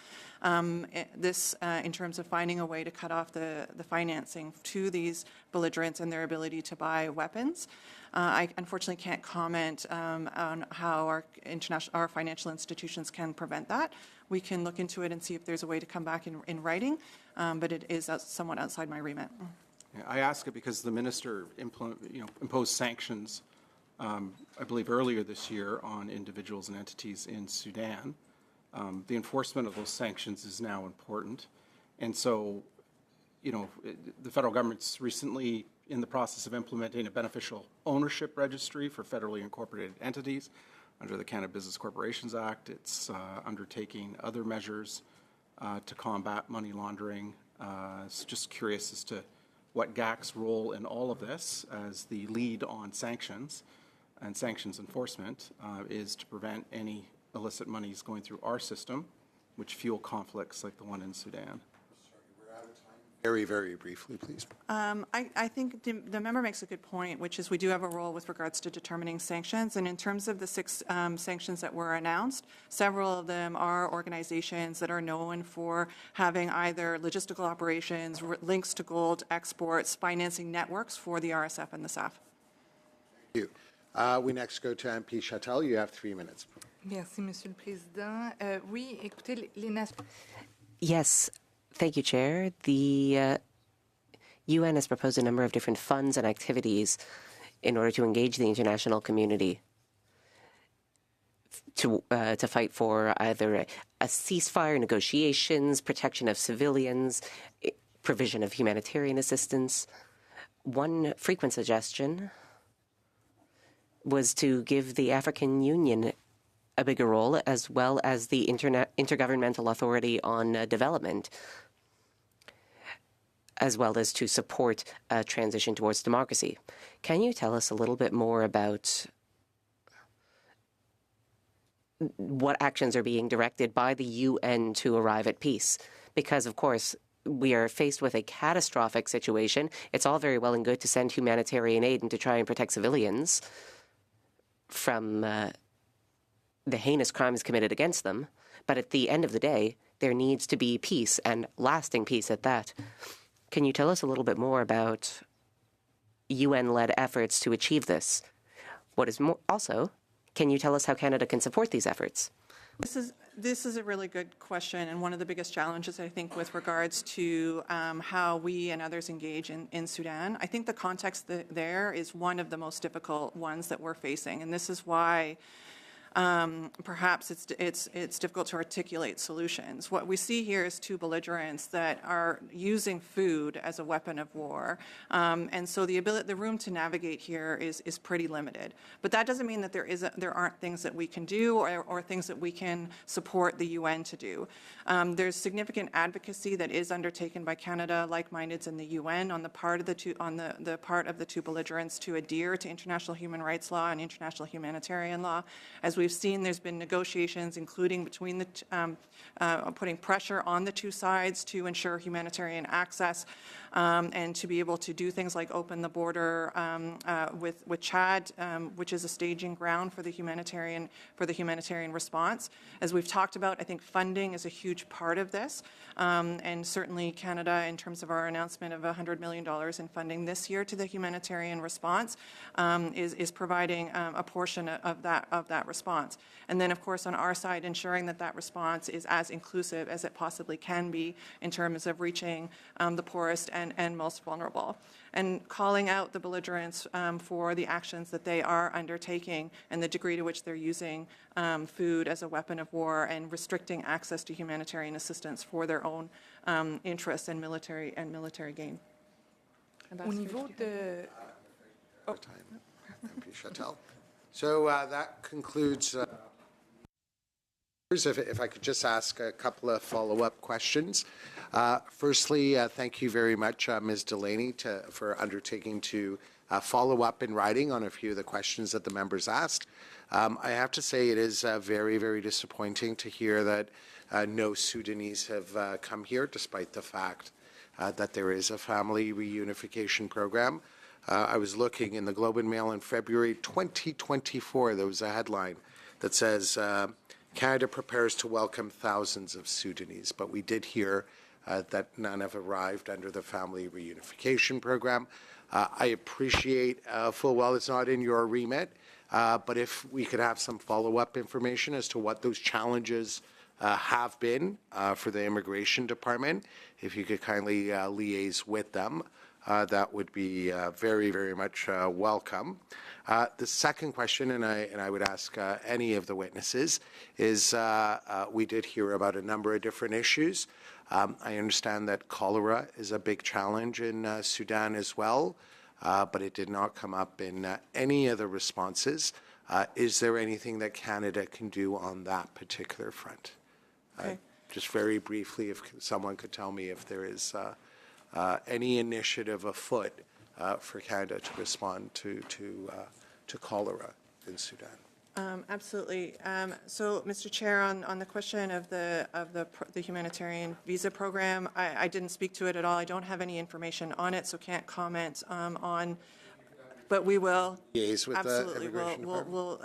In terms of finding a way to cut off the financing to these belligerents and their ability to buy weapons. I unfortunately can't comment on how our financial institutions can prevent that. We can look into it and see if there's a way to come back in writing, but it is somewhat outside my remit. Yeah, I ask it because the minister imposed sanctions, I believe earlier this year, on individuals and entities in Sudan. The enforcement of those sanctions is now important. And so, the federal government's recently in the process of implementing a beneficial ownership registry for federally incorporated entities under the Canada Business Corporations Act. It's undertaking other measures to combat money laundering. It's just curious as to what GAC's role in all of this as the lead on sanctions and sanctions enforcement is to prevent any illicit monies going through our system, which fuel conflicts like the one in Sudan. Very, very briefly, please. I think the member makes a good point, which is we do have a role with regards to determining sanctions. And in terms of the 6 sanctions that were announced, several of them are organizations that are known for having either logistical operations, links to gold exports, financing networks for the RSF and the SAF. Thank you. We next go to MP Chatel. You have 3 minutes. Merci, Monsieur le Président. Oui, écoutez, les nations. Yes. Thank you, Chair. The UN has proposed a number of different funds and activities in order to engage the international community to fight for either a ceasefire, negotiations, protection of civilians, provision of humanitarian assistance. One frequent suggestion was to give the African Union a bigger role, as well as the Intergovernmental Authority on Development, as well as to support a transition towards democracy. Can you tell us a little bit more about what actions are being directed by the UN to arrive at peace? Because, of course, we are faced with a catastrophic situation. It's all very well and good to send humanitarian aid and to try and protect civilians from the heinous crimes committed against them. But at the end of the day, there needs to be peace, and lasting peace at that. Can you tell us a little bit more about UN-led efforts to achieve this? What is more, also, can you tell us how Canada can support these efforts? This is a really good question, and one of the biggest challenges, I think, with regards to how we and others engage in Sudan. I think the context there is one of the most difficult ones that we're facing, and this is why perhaps it's difficult to articulate solutions. What we see here is 2 belligerents that are using food as a weapon of war, and so the room to navigate here is pretty limited. But that doesn't mean that there aren't things that we can do or things that we can support the UN to do. There's significant advocacy that is undertaken by Canada, like-mindeds in the UN, on the part of the two belligerents to adhere to international human rights law and international humanitarian law. As we've seen, there's been negotiations, including between putting pressure on the 2 sides to ensure humanitarian access and to be able to do things like open the border with Chad, which is a staging ground for the humanitarian response. As we've talked about, I think funding is a huge part of this, and certainly Canada, in terms of our announcement of $100 million in funding this year to the humanitarian response, is providing a portion of that response. response. And then, of course, on our side, ensuring that that response is as inclusive as it possibly can be in terms of reaching the poorest and most vulnerable. And calling out the belligerents for the actions that they are undertaking and the degree to which they're using food as a weapon of war and restricting access to humanitarian assistance for their own interests and military gain. Au niveau de... Chatel. So that concludes. If I could just ask a couple of follow-up questions. Firstly, thank you very much, Ms. Delaney, for undertaking to follow up in writing on a few of the questions that the members asked. I have to say it is very, very disappointing to hear that no Sudanese have come here, despite the fact that there is a family reunification program. I was looking in the Globe and Mail in February 2024, there was a headline that says, Canada prepares to welcome thousands of Sudanese, but we did hear that none have arrived under the family reunification program. I appreciate full well it's not in your remit, but if we could have some follow-up information as to what those challenges have been for the Immigration Department, if you could kindly liaise with them, that would be very, very much welcome. The second question, and I would ask any of the witnesses, is we did hear about a number of different issues. I understand that cholera is a big challenge in Sudan as well, but it did not come up in any of the responses. Is there anything that Canada can do on that particular front? Okay. Just very briefly, if someone could tell me if there is any initiative afoot for Canada to respond to cholera in Sudan. Absolutely. So, Mr. Chair, on the question of the humanitarian visa program, I didn't speak to it at all. I don't have any information on it, so can't comment on. But we will Liaise with absolutely. The Immigration We'll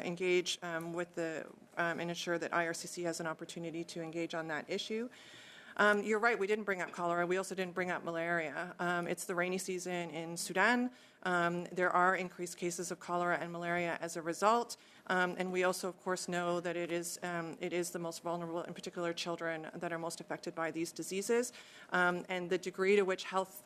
engage with the and ensure that IRCC has an opportunity to engage on that issue. You're right, we didn't bring up cholera. We also didn't bring up malaria. It's the rainy season in Sudan. There are increased cases of cholera and malaria as a result. And we also, of course, know that it is the most vulnerable, in particular children, that are most affected by these diseases. And the degree to which health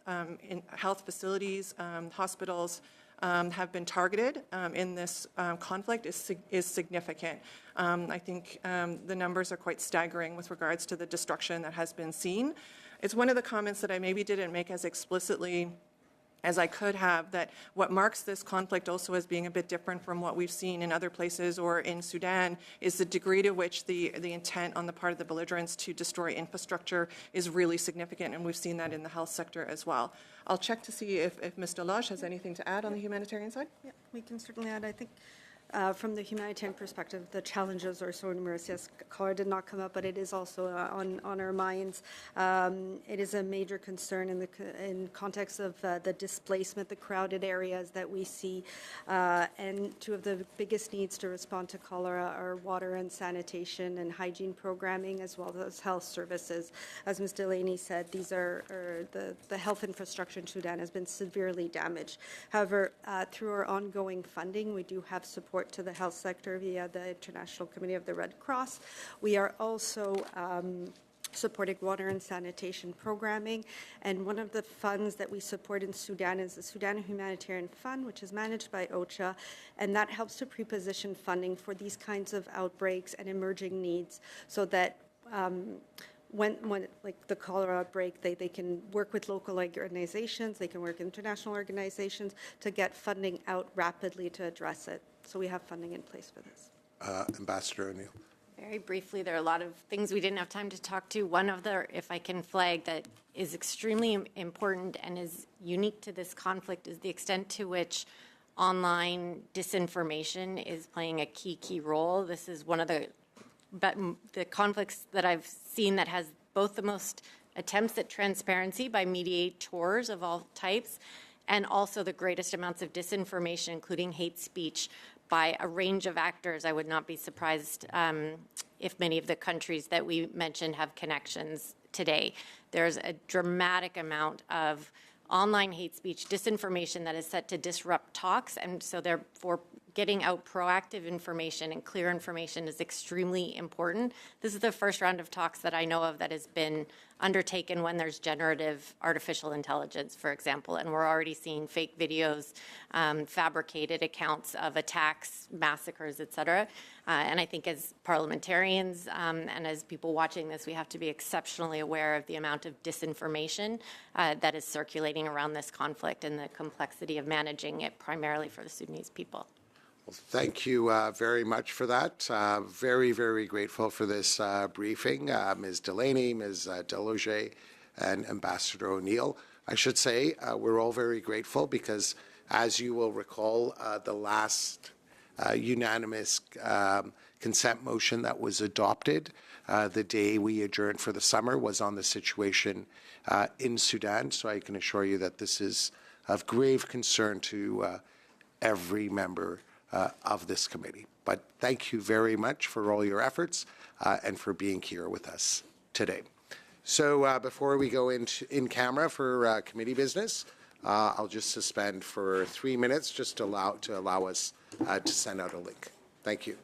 facilities, hospitals, have been targeted in this conflict is significant. I think the numbers are quite staggering with regards to the destruction that has been seen. It's one of the comments that I maybe didn't make as explicitly as I could have, that what marks this conflict also as being a bit different from what we've seen in other places or in Sudan is the degree to which the intent on the part of the belligerents to destroy infrastructure is really significant, and we've seen that in the health sector as well. I'll check to see if Ms. Delage has anything to add on the humanitarian side. Yeah, we can certainly add. I think from the humanitarian perspective, the challenges are so numerous. Yes, cholera did not come up, but it is also on our minds. It is a major concern in context of the displacement, the crowded areas that we see. And two of the biggest needs to respond to cholera are water and sanitation and hygiene programming, as well as health services. As Ms. Delaney said, these are the health infrastructure in Sudan has been severely damaged. However, through our ongoing funding, we do have support to the health sector via the International Committee of the Red Cross. We are also supporting water and sanitation programming, and one of the funds that we support in Sudan is the Sudan Humanitarian Fund, which is managed by OCHA, and that helps to pre-position funding for these kinds of outbreaks and emerging needs, so that when like the cholera outbreak, they can work with local organizations, they can work with international organizations to get funding out rapidly to address it. So we have funding in place for this. Ambassador O'Neill. Very briefly, there are a lot of things we didn't have time to talk to. One of the, if I can flag, that is extremely important and is unique to this conflict is the extent to which online disinformation is playing a key role. This is one of the conflicts that I've seen that has both the most attempts at transparency by mediators of all types and also the greatest amounts of disinformation, including hate speech, by a range of actors. I would not be surprised if many of the countries that we mentioned have connections today. There's a dramatic amount of online hate speech, disinformation that is set to disrupt talks, and so therefore getting out proactive information and clear information is extremely important. This is the first round of talks that I know of that has been undertaken when there's generative artificial intelligence, for example, and we're already seeing fake videos, fabricated accounts of attacks, massacres, et cetera. And I think as parliamentarians and as people watching this, we have to be exceptionally aware of the amount of disinformation that is circulating around this conflict and the complexity of managing it primarily for the Sudanese people. Well, thank you very much for that. Very, very grateful for this briefing. Ms. Delaney, Ms. Deloge, and Ambassador O'Neill. I should say we're all very grateful because, as you will recall, the last unanimous consent motion that was adopted the day we adjourned for the summer was on the situation in Sudan. So I can assure you that this is of grave concern to every member of this committee. But thank you very much for all your efforts and for being here with us today. So before we go in camera for committee business, I'll just suspend for 3 minutes just to allow us to send out a link. Thank you.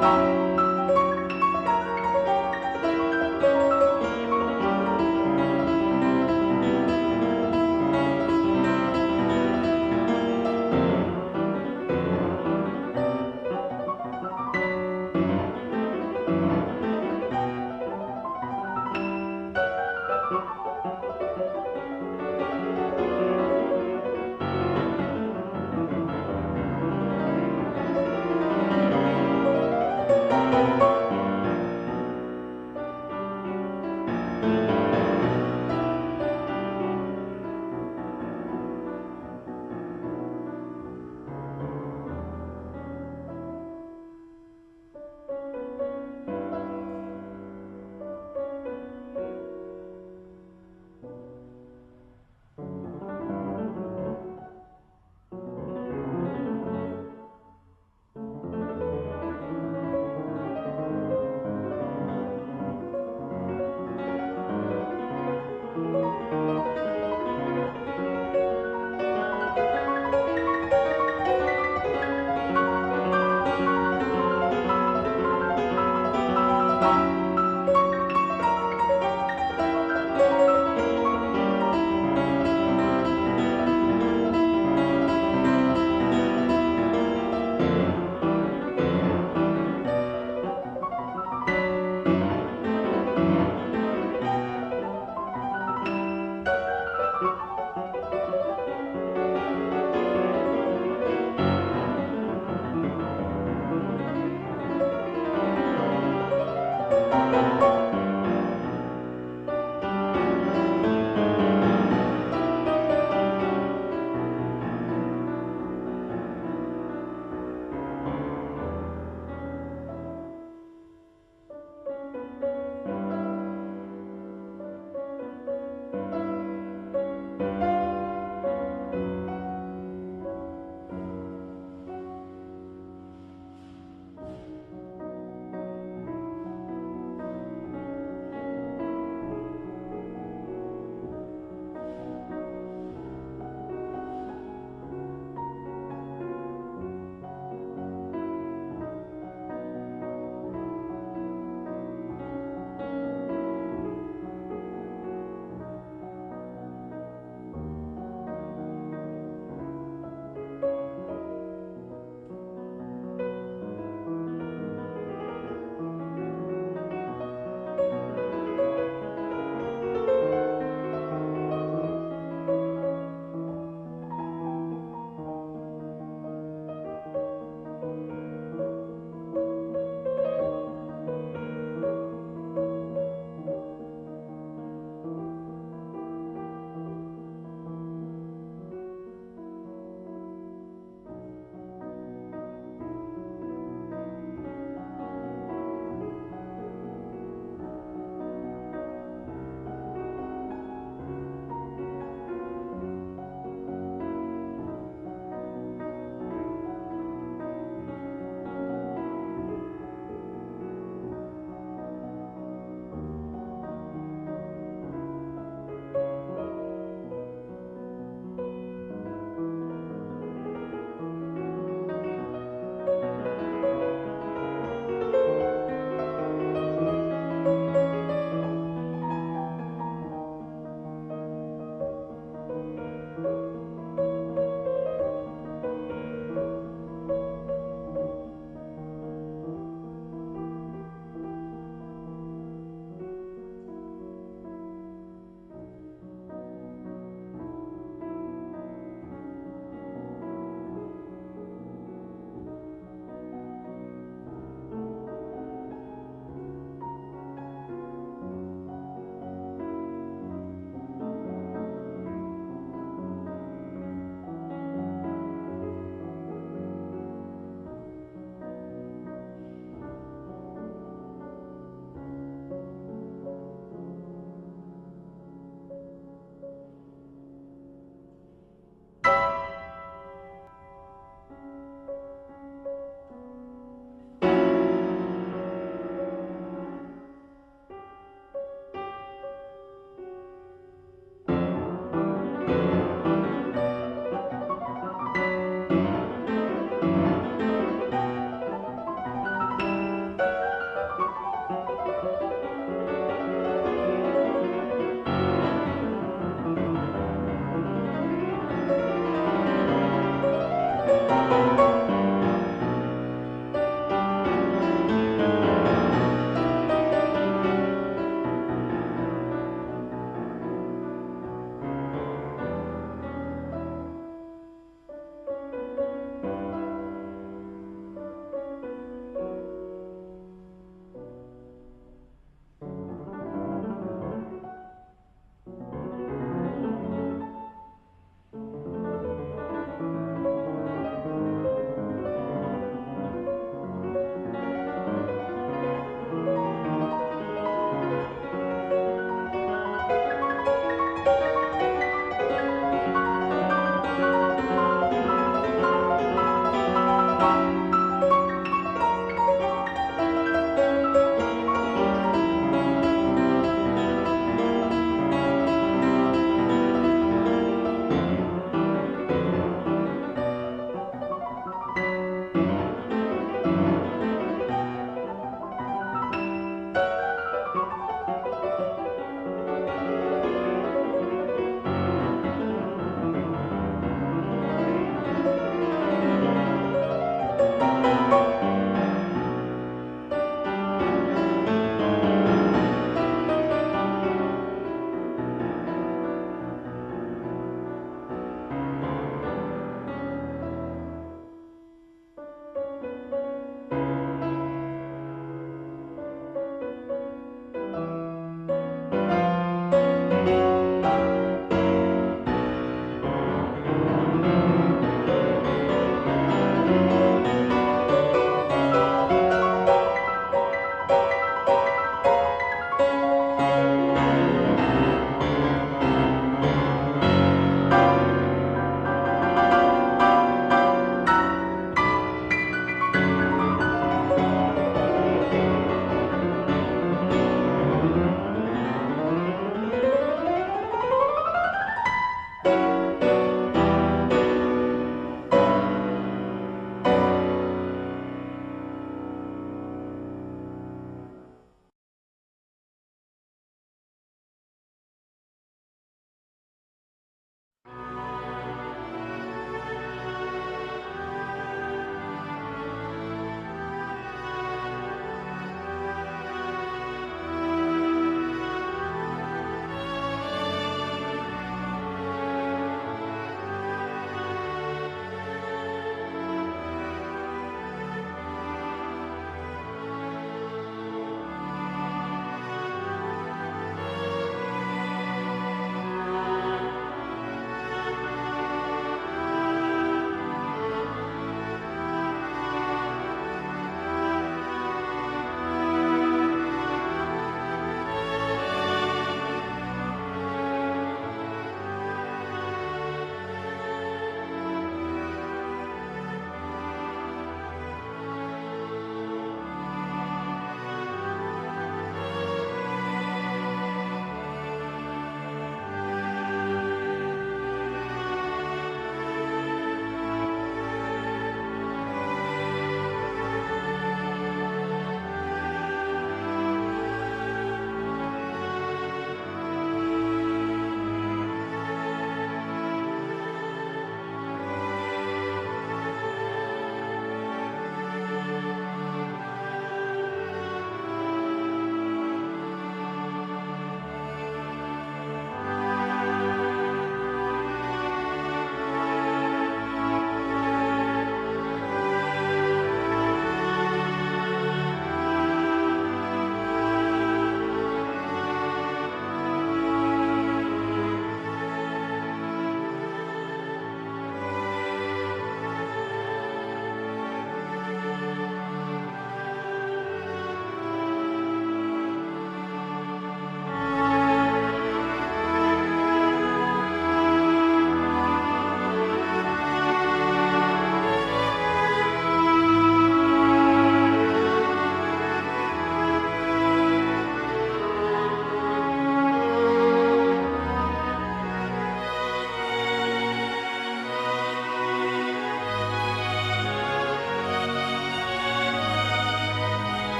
you.